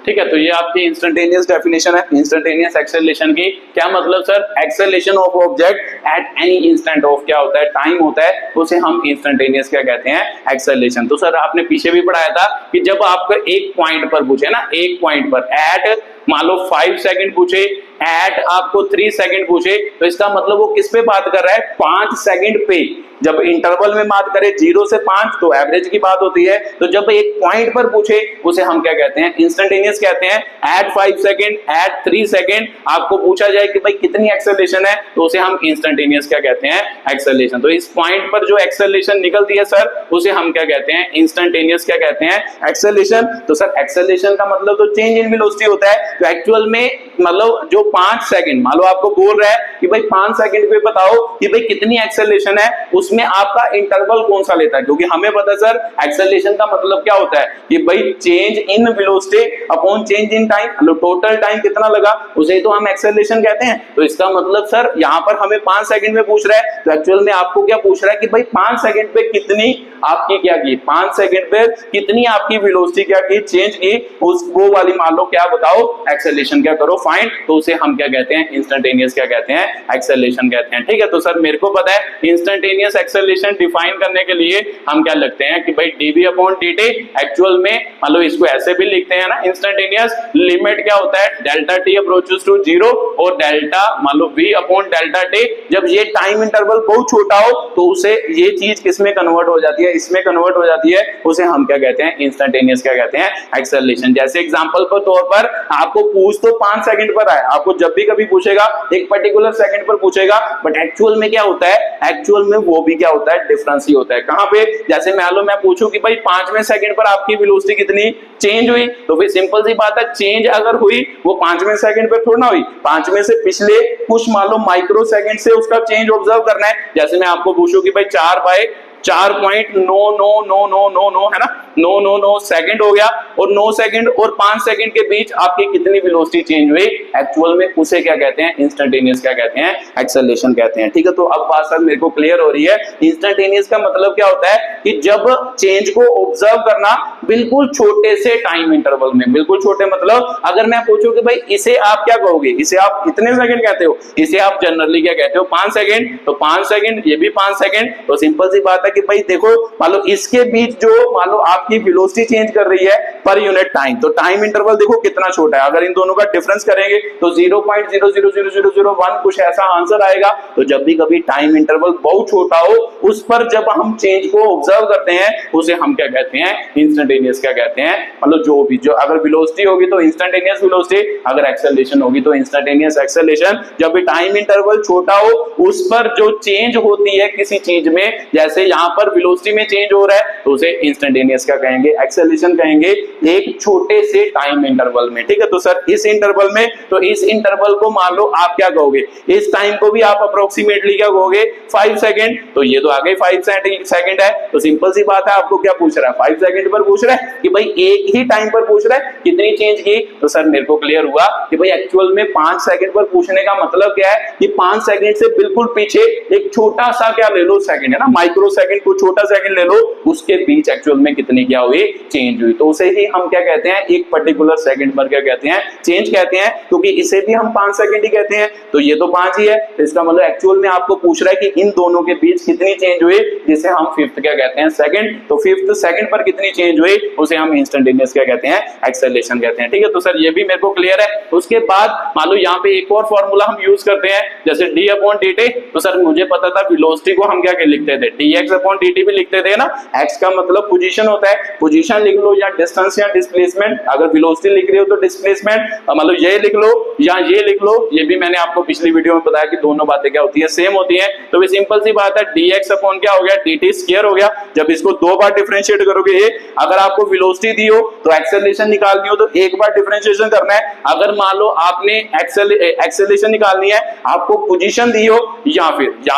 Speaker 1: ठीक है, तो ये आपकी इंस्टेंटेनियस डेफिनेशन है इंस्टेंटेनियस एक्सेलरेशन की। क्या मतलब sir, acceleration of object at any instant of क्या होता है, टाइम होता है, उसे हम इंस्टेंटेनियस क्या कहते हैं, एक्सेलरेशन। तो सर आपने पीछे भी पढ़ाया था कि जब आपको एक पॉइंट पर पूछे ना, एक पॉइंट पर एट मान लो 5 सेकंड पूछे, एट आपको 3 सेकंड पूछे, तो इसका मतलब वो किस पे बात कर रहा है, 5 सेकंड पे। जब इंटरवल में बात करें 0 से 5 तो एवरेज की बात होती है, तो जब एक पॉइंट पर पूछे उसे हम क्या कहते हैं, इंस्टेंटेनियस कहते हैं। एट 5 सेकंड, एट 3 सेकंड आपको पूछा जाए कि भाई कितनी एक्सेलरेशन है, तो उसे हम इंस्टेंटेनियस क्या कहते हैं, एक्सेलरेशन। तो इस पॉइंट पर जो एक्सेलरेशन निकलती है सर, उसे हम क्या कहते हैं, इंस्टेंटेनियस क्या कहते हैं, एक्सेलरेशन। तो सर एक्सेलरेशन का मतलब तो चेंज इन वेलोसिटी होता है। तो एक्चुअल में मतलब जो 5 सेकंड मान लो आपको बोल रहा है कि भाई 5 सेकंड पे बताओ कि भाई कितनी एक्सेलरेशन है, उसमें आपका इंटरवल कौन सा लेता है, क्योंकि हमें पता है सर एक्सेलरेशन का मतलब क्या होता है कि भाई change in velocity upon change in time, मतलब टोटल टाइम कितना लगा उसे तो हम एक्सेलरेशन कहते हैं। तो इसका मतलब सर यहाँ पर हमें 5 सेकंड में पूछ रहा है, तो एक्चुअल में आपको क्या पूछ रहा है कि भाई 5 सेकंड पे कितनी आपकी क्या की, 5 सेकंड पे कितनी आपकी वेलोसिटी क्या की, चेंज की, उस वो वाली मान लो क्या बताओ, एक्सेलरेशन क्या करो फाइंड, तो उसे हम क्या कहते हैं, इंस्टेंटेनियस क्या कहते हैं, एक्सेलरेशन कहते हैं। ठीक है, तो सर मेरे को पता है इंस्टेंटेनियस एक्सेलरेशन डिफाइन करने के लिए हम क्या लिखते हैं कि भाई dv अपॉन dt। एक्चुअल में मतलब इसको ऐसे भी लिखते हैं ना, इंस्टेंटेनियस लिमिट क्या होता है, डेल्टा t अप्रोचेस टू 0 और डेल्टा मान लो v अपॉन डेल्टा t। जब ये टाइम इंटरवल बहुत छोटा हो तो उसे ये चीज किसमें कन्वर्ट हो जाती है, इसमें कन्वर्ट हो जाती है, उसे हम क्या कहते हैं, इंस्टेंटेनियस क्या कहते हैं, एक्सेलरेशन। जैसे एग्जांपल के तौर पर आपको पूछ तो 5 सेकंड पर है, आपको जब भी कभी पूछेगा एक पर्टिकुलर सेकंड पर पूछेगा, बट एक्चुअल में क्या होता है, एक्चुअल में वो भी क्या होता है, डिफरेंस ही होता है। कहां पे, जैसे मान लो मैं पूछूं कि भाई 5वें सेकंड पर आपकी वेलोसिटी कितनी चेंज हुई, तो फिर सिंपल सी बात है, चेंज अगर हुई वो 5वें सेकंड पर थोड़ा ना हुई, 5वें से पिछले कुछ मान लो माइक्रो सेकंड से उसका चेंज ऑब्जर्व करना है। जैसे मैं आपको पूछूं कि भाई 4/4.99999 है ना, 999 सेकंड हो गया, और 9 सेकंड और 5 सेकंड के बीच आपकी कितनी वेलोसिटी चेंज हुई, एक्चुअल में उसे क्या कहते हैं, इंस्टेंटेनियस क्या कहते हैं, एक्सेलरेशन कहते हैं। ठीक है, तो अब बात सर मेरे को क्लियर हो रही है। इंस्टेंटेनियस का मतलब क्या होता है कि जब चेंज को ऑब्जर्व करना बिल्कुल छोटे से टाइम इंटरवल में, बिल्कुल छोटे मतलब अगर मैं पूछूं कि भाई इसे आप क्या कहोगे, इसे आप कितने सेकंड कहते हो, इसे आप जनरली क्या कहते हो, 5 सेकंड, तो 5 सेकंड, ये भी 5 सेकंड, तो सिंपल सी बात है कि भाई देखो मान लो इसके बीच जो मान लो आपकी वेलोसिटी चेंज कर रही है पर यूनिट टाइम, तो टाइम इंटरवल देखो कितना छोटा है। अगर इन दोनों का डिफरेंस करेंगे तो 0.0000001 कुछ ऐसा आंसर आएगा। तो जब भी कभी टाइम इंटरवल बहुत छोटा हो उस पर जब हम चेंज को ऑब्जर्व करते हैं उसे हम क्या कहते हैं, इंस्टेंटेनियस क्या कहते हैं। मतलब जो भी जो अगर वेलोसिटी होगी तो इंस्टेंटेनियस वेलोसिटी, अगर एक्सेलरेशन होगी तो इंस्टेंटेनियस एक्सेलरेशन। जब भी टाइम इंटरवल छोटा हो उस पर जो चेंज होती है किसी चीज में, जैसे यहां पर वेलोसिटी में चेंज हो रहा है तो उसे इंस्टेंटेनियस क्या कहेंगे, एक्सेलरेशन कहेंगे, एक छोटे से टाइम इंटरवल में। ठीक है, तो सर इस इंटरवल में, तो इस इंटरवल को मान लो आप क्या कहोगे, इस टाइम को भी आप अप्रोक्सीमेटली क्या कहोगे, 5 सेकंड। तो ये तो आ गए 5 सेकंड है, तो सिंपल सी बात है आपको क्या पूछ रहा है, 5 सेकंड पर पूछ रहा है कि भाई एक ही टाइम पर पूछ रहा है कितनी चेंज की। तो सर मेरे को क्लियर हुआ कि भाई एक्चुअल में 5 सेकंड पर पूछने का मतलब क्या है कि 5 सेकंड से बिल्कुल पीछे एक छोटा सा क्या ले लो सेकंड है ना, माइक्रो सेकंड, कुछ छोटा सेकंड ले लो, उसके बीच एक्चुअल में कितनी क्या हुई, चेंज हुई। तो उसे ही हम क्या कहते हैं, एक पर्टिकुलर सेकंड पर क्या कहते हैं, चेंज कहते हैं, क्योंकि इसे भी हम 5 सेकंड ही कहते हैं। तो ये तो 5 ही है, इसका मतलब एक्चुअल में आपको पूछ रहा है कि इन दोनों के बीच कितनी चेंज हुई, जिसे हम फिफ्थ क्या कहते हैं, सेकंड। तो फिफ्थ सेकंड पर कितनी चेंज हुई, उसे हम इंस्टेंटेनियस क्या कहते हैं, एक्सेलरेशन कहते हैं। ठीक है, तो सर ये भी मेरे को क्लियर है। उसके बाद मान लो यहाँ पे एक और फॉर्मूला हम यूज करते हैं, जैसे d अपॉन dt। तो सर मुझे पता था वेलोसिटी को हम क्या लिखते थे, dx अपॉन dt भी लिखते थे ना। x का मतलब पोजीशन होता है, पोजीशन लिख लो या डिस्टेंस या डिस्प्लेसमेंट, अगर वेलोसिटी लिख रहे हो तो डिस्प्लेसमेंट, मतलब ये लिख लो या ये लिख लो। ये भी मैंने आपको पिछली वीडियो में बताया कि दोनों बातें क्या होती है, सेम होती है। तो ये सिंपल सी बात है, dx अपॉन क्या हो गया, dt स्क्वायर हो गया। जब इसको दो बार डिफरेंशिएट करोगे, अगर आपको वेलोसिटी दी हो तो एक्सेलरेशन निकालनी हो तो एक बार डिफरेंशिएशन करना है। अगर मान लो आपने एक्सेलरेशन निकालनी है, आपको पोजीशन दी हो या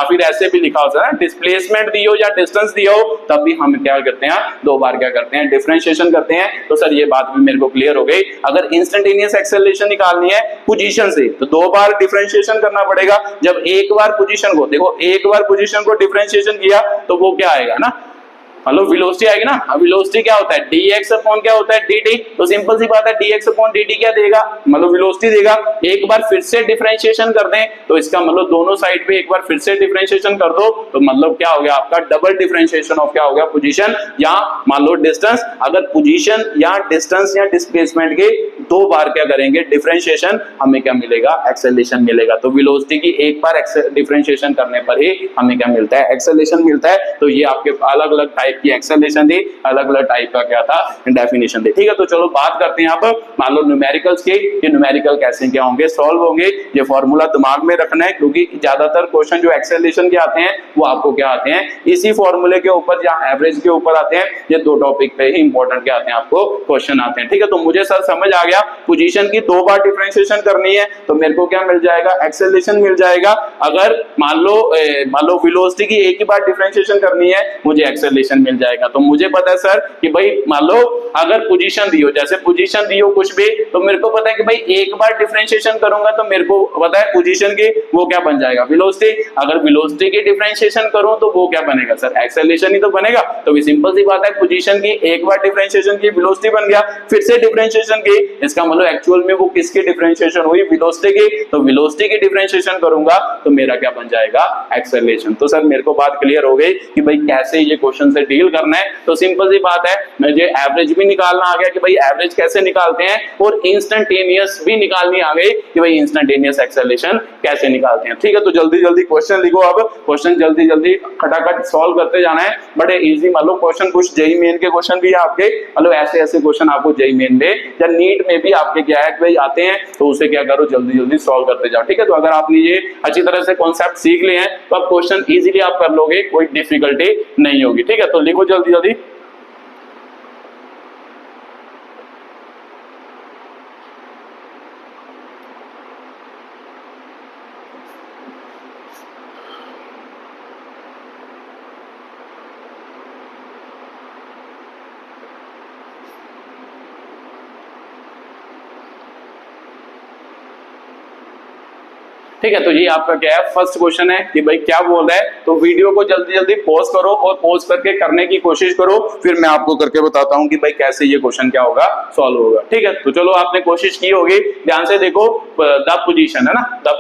Speaker 1: फिर ऐसे भी लिखा होता है ना, डिस्प्लेसमेंट दी हो या डिस्टेंस दी हो, तब भी हम क्या करते हैं, दो बार क्या करते हैं, डिफरेंशिएशन करते हैं। तो सर ये बात भी मेरे को क्लियर हो गई। अगर इंस्टेंटेनियस एक्सेलरेशन निकालनी है पोजीशन से तो दो बार डिफरेंशिएशन करना पड़ेगा। जब एक बार पोजीशन को देखो, एक बार पोजीशन को डिफरेंशिएशन किया तो वो क्या आएगा ना, मतलब वेलोसिटी आएगी ना। अब वेलोसिटी क्या होता है, dx अपॉन क्या होता है, dt। तो सिंपल सी बात है, dx अपॉन dt क्या देगा, मतलब वेलोसिटी देगा। एक बार फिर से डिफरेंशिएशन कर दें तो इसका मतलब दोनों साइड पे एक बार फिर से डिफरेंशिएशन कर दो तो मतलब क्या हो गया आपका, डबल डिफरेंशिएशन ऑफ क्या हो गया, पोजीशन या मान लो डिस्टेंस। अगर पोजीशन या डिस्टेंस या डिस्प्लेसमेंट के दो बार क्या करेंगे, डिफरेंशिएशन, हमें क्या मिलेगा, एक्सेलरेशन मिलेगा। तो वेलोसिटी की एक बार डिफरेंशिएशन करने पर ही हमें क्या मिलता है, एक्सेलरेशन मिलता है। तो ये आपके अलग अलग टाइप की एक्सेलरेशन थी, अलग अलग टाइप का क्या था, डेफिनेशन थी। ठीक है, तो चलो बात करते हैं अब मान लो न्यूमेरिकल्स की, कि न्यूमेरिकल कैसे क्या होंगे, सॉल्व होंगे। ये फॉर्मूला दिमाग में रखना है, क्योंकि ज्यादातर क्वेश्चन जो एक्सेलरेशन के आते हैं वो आपको क्या आते हैं, इसी फॉर्मूले के ऊपर या एवरेज के ऊपर आते हैं। ये दो टॉपिक पे ही इंपॉर्टेंट क्या आते हैं, आपको क्वेश्चन आते हैं। ठीक है, तो मुझे सर समझ आ गया, पोजीशन की दो बार डिफरेंशिएशन करनी है तो मेरे को क्या मिल जाएगा, एक्सेलरेशन मिल जाएगा। अगर मान लो वेलोसिटी की एक ही बार डिफरेंशिएशन करनी है, मुझे एक्सेलरेशन मिल जाएगा। तो मुझे पता है सर कि भाई मान लो अगर पोजीशन दी हो, जैसे पोजीशन दी हो कुछ भी, तो मेरे को पता है कि भाई एक बार डिफरेंशिएशन करूंगा तो मेरे को पता है पोजीशन की वो क्या बन जाएगा, वेलोसिटी। अगर वेलोसिटी की डिफरेंशिएशन करूं तो वो क्या बनेगा सर, एक्सेलरेशन ही तो बनेगा। तो भी सिंपल सी बात है, पोजीशन की एक बार डिफरेंशिएशन की वेलोसिटी बन गया, फिर से डिफरेंशिएशन की, इसका मतलब एक्चुअल में वो किसकी डिफरेंशिएशन हुई, वेलोसिटी की। तो वेलोसिटी की डिफरेंशिएशन करूंगा तो मेरा क्या बन जाएगा, एक्सेलरेशन। तो सर मेरे को बात क्लियर हो गई कि भाई कैसे ये क्वेश्चन से डील करना है। तो सिंपल सी बात है, मुझे एवरेज भी निकालना आ गया कि भाई एवरेज कैसे निकालते हैं, और इंस्टेंटेनियस भी निकालनी आ गई कि भाई इंस्टेंटेनियस एक्सेलरेशन कैसे निकालते हैं। ठीक है, तो जल्दी जल्दी क्वेश्चन लिखो। अब क्वेश्चन जल्दी जल्दी खटाखट सॉल्व करते जाना है। बड़े इजी मान लो क्वेश्चन, कुछ जेई मेन के क्वेश्चन भी है आपके, मतलब ऐसे ऐसे क्वेश्चन आपको जेई मेन में या नीट में भी आपके क्या है भाई आते हैं, तो उसे क्या करो, जल्दी जल्दी सॉल्व करते जाओ। ठीक है, तो अगर आपने ये अच्छी तरह से कॉन्सेप्ट सीख लिए हैं तो आप क्वेश्चन इजीली आप कर लोगे, कोई डिफिकल्टी नहीं होगी। ठीक है, तो लिखो जल्दी जल्दी। ठीक है, तो ये आपका क्या है, फर्स्ट क्वेश्चन है कि भाई क्या बोल रहा है। तो वीडियो को जल्दी जल्दी पॉज करो और पॉज करके करने की कोशिश करो, फिर मैं आपको करके बताता हूं कि भाई कैसे ये क्वेश्चन क्या होगा, सॉल्व होगा। ठीक है, तो चलो आपने कोशिश की होगी, ध्यान से देखो। द पोजीशन है ना, the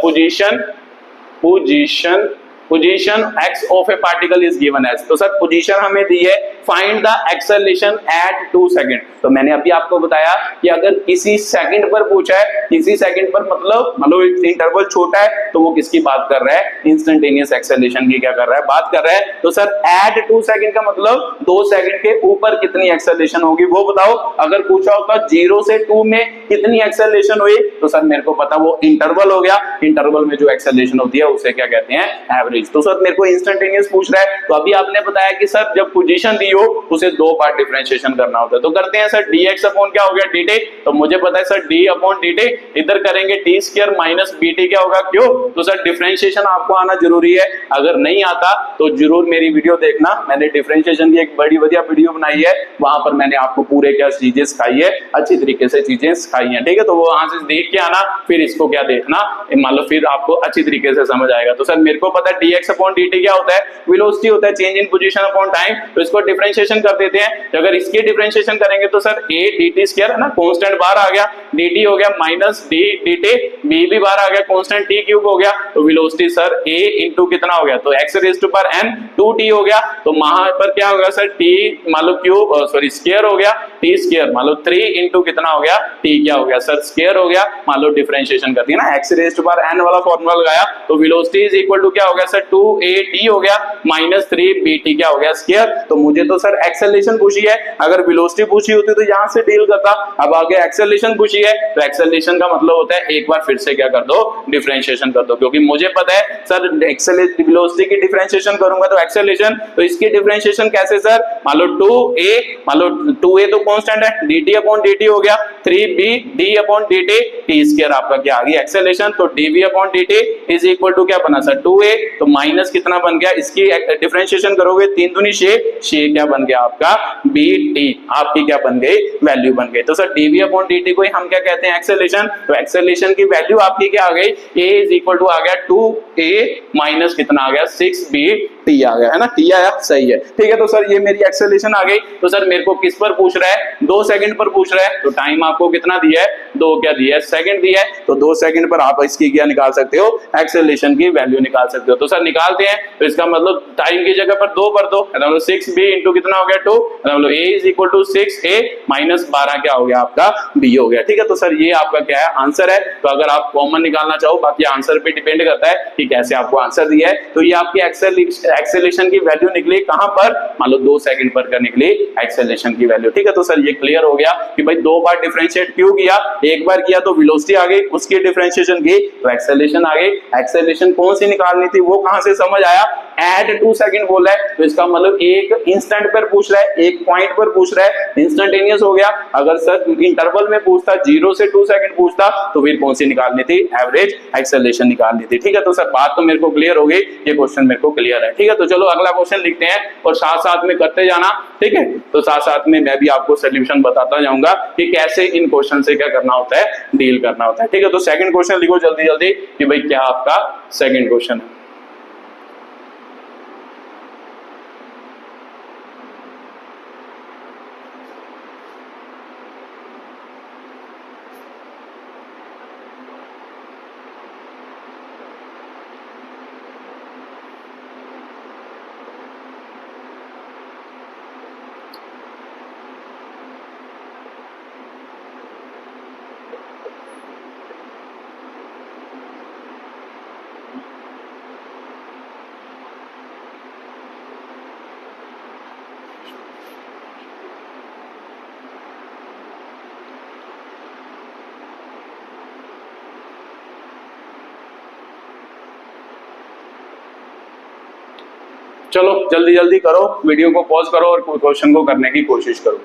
Speaker 1: position x of a particle is given as. तो सर पोजीशन हमें दी है, find the acceleration at 2 second. तो मैंने अभी आपको बताया कि अगर किसी सेकंड पर पूछा है, किसी सेकंड पर मतलब इंटरवल छोटा है, तो वो किसकी बात कर रहा है, इंस्टेंटेनियस एक्सेलरेशन की क्या कर रहा है, बात कर रहा है। तो सर एट 2 सेकंड का मतलब 2 सेकंड के ऊपर कितनी एक्सेलरेशन होगी वो बताओ। अगर पूछा होता 0 से 2 में कितनी एक्सेलरेशन हुई, तो सर मेरे को पता वो इंटरवल हो गया। इंटरवल में जो एक्सेलरेशन होती है उसे क्या कहते हैं, एवरेज। तो सर मेरे को इंस्टेंटेनियस पूछ रहा है, तो अभी आपने बताया कि सर जब पोजीशन दी हो उसे दो बार डिफरेंशिएशन करना होता है। तो करते हैं सर, dx अपॉन क्या हो गया, dt। तो मुझे पता है सर d अपॉन dt, इधर करेंगे t स्क्वायर माइनस bt क्या होगा, क्यों। तो सर डिफरेंशिएशन आपको आना जरूरी है, अगर नहीं आता तो जरूर मेरी वीडियो देखना। मैंने डिफरेंशिएशन की एक बड़ी बढ़िया वीडियो बनाई है, वहां पर मैंने आपको पूरे क्या चीजें सिखाई है, अच्छी तरीके से चीजें सिखाई है। ठीक है, तो वो वहां से देख के आना, फिर इसको क्या देखना, मान लो फिर आपको अच्छी तरीके से समझ आएगा। तो सर मेरे को पता है dx अपॉन dt क्या होता है, वेलोसिटी होता है, चेंज इन पोजीशन अपॉन टाइम। तो इसको डिफरेंशिएशन कर देते हैं, तो अगर इसकी डिफरेंशिएशन करेंगे तो सर a dt स्क्वायर है ना, कांस्टेंट बाहर आ गया, dt हो गया माइनस d dt, b भी बाहर आ गया, कांस्टेंट t क्यूब हो गया, तो वेलोसिटी सर a इंटू कितना हो गया, तो x raise to power n 2t हो गया, तो वहां पर क्या होगा सर t मान लो क्यूब सॉरी स्क्वायर हो गया, t स्क्वायर मान लो 3 इंटू कितना हो गया, t क्या हो गया सर स्क्वायर हो गया, मान लो डिफरेंशिएशन करती है ना, x raise to power n वाला फार्मूला लगाया, तो वेलोसिटी इज इक्वल टू क्या हो गया सर 2at हो गया माइनस 3bt क्या हो गया स्क्वायर। तो मुझे तो सर एक्सेलरेशन पूछी है, अगर वेलोसिटी पूछी होती तो यहां से डील करता, अब आगे एक्सेलरेशन पूछी है, तो एक्सेलरेशन का मतलब होता है एक बार फिर से क्या कर दो, डिफरेंशिएशन कर दो, क्योंकि मुझे पता है सर एक्सेलरेशन वेलोसिटी की डिफरेंशिएशन करूंगा तो एक्सेलरेशन, तो इसकी डिफरेंशिएशन कैसे सर, मान लो 2a तो कांस्टेंट है, dt अपॉन dt हो गया 3b d upon dt, t square आपका क्या आ गया एक्सेलरेशन, तो dv upon dt is equal to क्या बना सर 2a, तो माइनस कितना बन गया, इसकी डिफरेंशिएशन करोगे 3 दूनी 6 क्या बन गया आपका bt, आपकी क्या बन गई वैल्यू बन गई। तो सर dv अपॉन dt को हम क्या कहते हैं एक्सेलरेशन, तो एक्सेलरेशन की वैल्यू आपकी क्या आ गई, a इज इक्वल टू आ गया 2a माइनस कितना आ गया 6bt आ गया है ना, t आया सही है, ठीक है। तो सर ये मेरी एक्सेलरेशन आ गई, तो सर मेरे को किस पर पूछ रहा है, 2 सेकंड पर पूछ रहा है, तो टाइम आपको कितना दिया है, 2 क्या दिया है सेकंड दिया है, तो 2 सेकंड पर आप इसकी क्या निकाल सकते हो, एक्सेलरेशन की वैल्यू निकाल सकते हो। तो सर निकालते हैं, तो इसका मतलब टाइम की जगह पर 2 पर 2 मतलब 6b इंटू कितना हो गया 2, मतलब a is equal to 6a minus 12 क्या हो गया आपका b हो गया, ठीक है। तो सर ये आपका क्या है आंसर है, तो अगर आप कॉमन निकालना चाहो, बाकी आंसर पे डिपेंड करता है कि कैसे आपको आंसर दिया है, तो ये आपकी एक्सेलरेशन की वैल्यू निकली कहां पर, मान लो 2 सेकंड पर का निकली एक्सेलरेशन की वैल्यू, ठीक है। तो सर ये क्लियर हो गया कि भाई 2 बार डिफरेंशिएट क्यों किया, एक बार किया तो वेलोसिटी आ गई, उसकी डिफरेंशिएशन की तो एक्सेलरेशन आ गई, एक्सेलरेशन कौन सी निकालनी थी वो कहां से समझ आया, एट 2 सेकंड बोला है, तो इसका मतलब एक इंस्टेंट पर पूछ रहा है, एक पॉइंट पर पूछ रहा है, इंस्टेंटेनियस हो गया। अगर सर इंटरवल में पूछता 0 से 2 सेकंड पूछता तो फिर कौन सी निकालनी थी, एवरेज एक्सेलरेशन निकालनी थी, ठीक है। तो सर बात तो मेरे को क्लियर हो गई, ये क्वेश्चन मेरे को क्लियर है, ठीक है। तो चलो अगला क्वेश्चन लिखते हैं और साथ साथ में करते जाना, ठीक है। तो साथ साथ में मैं भी आपको सोल्यूशन बताता जाऊंगा कि कैसे इन क्वेश्चन से क्या करना होता है, डील करना होता है, ठीक है। तो सेकंड क्वेश्चन लिखो जल्दी जल्दी कि भाई क्या आपका सेकंड क्वेश्चन है। चलो जल्दी जल्दी करो, वीडियो को पॉज करो और क्वेश्चन को करने की कोशिश करो।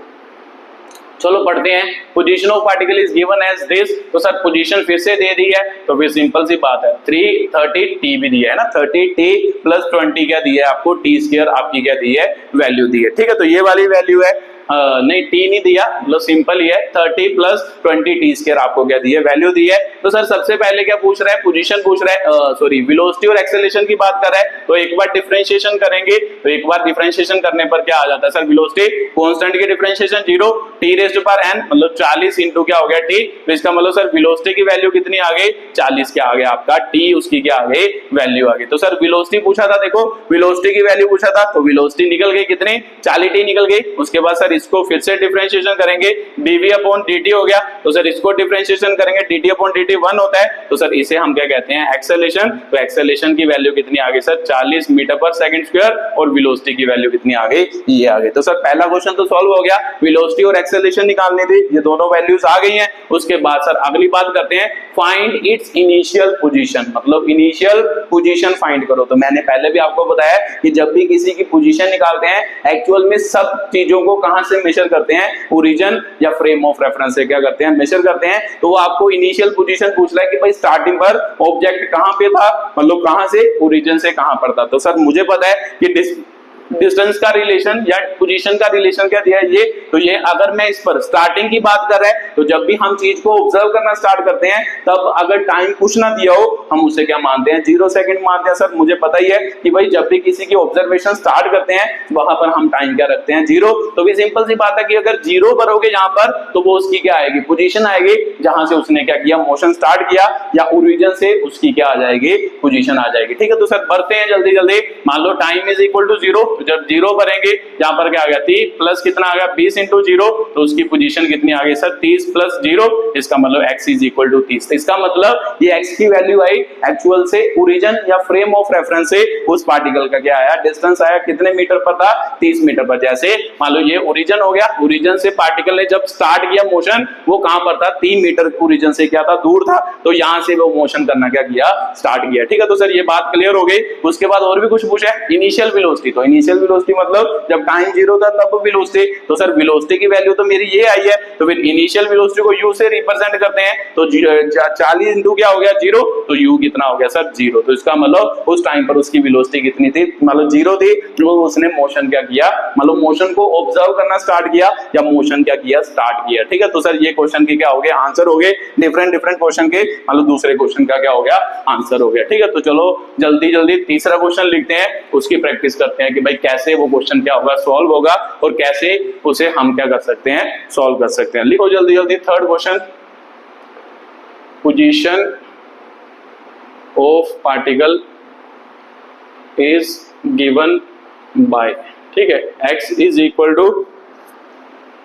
Speaker 1: चलो पढ़ते हैं, position of particle is given as this, तो सर पोजीशन फिर से दे दी है, तो फिर सिंपल सी बात है 330t भी दिया है ना, 30t प्लस 20 क्या दिया है आपको, t स्क्वायर आपकी क्या दी है वैल्यू दी है, ठीक है। तो ये वाली वैल्यू है, नहीं t नहीं दिया, मतलब सिंपल ही है 30 प्लस 20 t स्क्वायर आपको क्या दी है वैल्यू दी है। तो सर सबसे पहले क्या पूछ रहा है, पोजीशन पूछ रहा है, सॉरी वेलोसिटी और एक्सेलरेशन की बात कर रहा है, तो एक बार डिफरेंशिएशन करेंगे, तो एक बार डिफरेंशिएशन करने पर क्या आ जाता है सर, वेलोसिटी कांस्टेंट की differentiation 0 t raise to power n मतलब 40 इंटू क्या हो गया t, तो इसका मतलब सर वेलोसिटी की वैल्यू कितनी आ गई 40 क्या आ गया आपका t, उसकी क्या आ गई वैल्यू आ गई। तो सर वेलोसिटी पूछा था, देखो वेलोसिटी की वैल्यू पूछा था, तो वेलोसिटी निकल गई कितनी 40t निकल गई। उसके बाद सर इसको फिर से डिफरेंशिएशन करेंगे, dv अपॉन dt हो गया, तो सर इसको डिफरेंशिएशन करेंगे, dt अपॉन dt 1 होता है, तो सर इसे हम क्या कहते हैं एक्सेलरेशन। तो एक्सेलरेशन की वैल्यू कितनी आ गई सर 40 मीटर पर सेकंड स्क्वायर, और वेलोसिटी की वैल्यू कितनी आ गई ये आ गई। तो सर पहला क्वेश्चन तो सॉल्व हो गया, वेलोसिटी और एक्सेलरेशन निकालनी थी, ये दोनों वैल्यूज आ गई हैं। उसके बाद सर अगली बात करते हैं, फाइंड इट्स इनिशियल पोजीशन, मतलब इनिशियल पोजीशन फाइंड करो। तो मैंने पहले भी आपको बताया कि जब भी किसी की पोजीशन निकालते हैं, एक्चुअल में सब चीजों को कहां से मेजर करते हैं, ओरिजिन या फ्रेम ऑफ रेफरेंस से क्या करते हैं मेजर करते हैं। तो वो आपको इनिशियल पोजीशन पूछ रहा है कि भाई स्टार्टिंग पर ऑब्जेक्ट कहां पे था, मतलब कहां से, ओरिजिन से कहां पर था। तो सर मुझे पता है कि डिस्टेंस का रिलेशन या पोजीशन का रिलेशन क्या दिया है ये, तो ये अगर मैं इस पर स्टार्टिंग की बात कर रहा है तो जब भी हम चीज को ऑब्जर्व करना स्टार्ट करते हैं तब अगर टाइम कुछ ना दिया हो हम उसे क्या मानते हैं, 0 सेकंड मानते हैं। सर मुझे पता ही है कि भाई जब भी किसी की ऑब्जर्वेशन स्टार्ट करते हैं वहां पर हम टाइम क्या रखते हैं, 0। तो भी सिंपल सी बात है कि अगर 0 भरोगे यहाँ पर तो वो उसकी क्या आएगी, पोजीशन आएगी जहां से उसने क्या किया, मोशन स्टार्ट किया, या ओरिजिन से उसकी क्या आ जाएगी, पोजीशन आ जाएगी। ठीक है, तो सर भरते हैं जल्दी जल्दी। मान लो टाइम इज इक्वल टू 0, तो जब 0 भरेंगे यहाँ पर क्या आ गया, 30 प्लस कितना आ गया, 20 इंटू 0, तो उसकी पोजीशन कितनी आ गई सर, 30 प्लस 0, इसका मतलब x इज इक्वल टू 30। तो इसका मतलब ये x की वैल्यू आई एक्चुअल से ओरिजिन या फ्रेम ऑफ रेफरेंस से उस पार्टिकल का क्या आया, डिस्टेंस आया, कितने मीटर पर था, 30 मीटर पर। जैसे मान लो ये ओरिजिन हो गया, ओरिजिन से पार्टिकल ने जब स्टार्ट किया मोशन, वो कहां पर था, 3 मीटर ओरिजिन से क्या था, दूर था, तो यहां से वो मोशन करना क्या किया, स्टार्ट किया। ठीक है, तो सर ये बात क्लियर हो गई। उसके बाद और भी कुछ पूछा है, इनिशियल वेलोसिटी। तो इनिशियल वेलोसिटी मतलब जब टाइम 0 था तब वेलोसिटी, तो सर वेलोसिटी की वैल्यू तो मेरी ये आई है, तो फिर इनिशियल वेलोसिटी को u से रिप्रेजेंट करते हैं, तो 40 इंटू क्या हो गया, 0, तो u कितना हो गया सर, 0। तो इसका मतलब उस टाइम पर उसकी वेलोसिटी कितनी थी, मतलब 0 थी, जो उसने मोशन क्या किया, मतलब मोशन को ऑब्जर्व करना स्टार्ट किया या मोशन क्या किया, स्टार्ट किया। ठीक है, तो सर ये क्वेश्चन के क्या हो गए, आंसर हो गए, डिफरेंट क्वेश्चन के, मतलब दूसरे क्वेश्चन का क्या हो गया, आंसर हो गया। ठीक है, तो चलो जल्दी जल्दी तीसरा क्वेश्चन लिखते हैं, उसकी प्रैक्टिस करते हैं कि भाई कैसे वो क्वेश्चन क्या होगा, सॉल्व होगा, और कैसे उसे हम क्या कर सकते हैं, सॉल्व कर सकते हैं। लिखो जल्दी जल्दी third question, position of particle is given bye, ठीक है, x इज इक्वल टू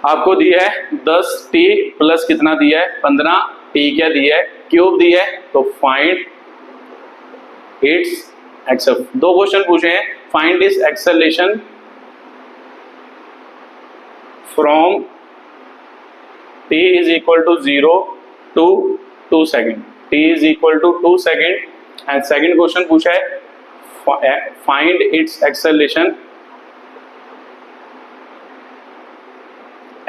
Speaker 1: आपको दिया है 10t प्लस कितना दिया है, 15t क्या दिया है, क्यूब दिया है, तो फाइंड इट्स एक्सेल। दो क्वेश्चन पूछे हैं, find its acceleration from t is equal to 0 to 2 second, t is equal to 2 second, and second question पूछा है find its acceleration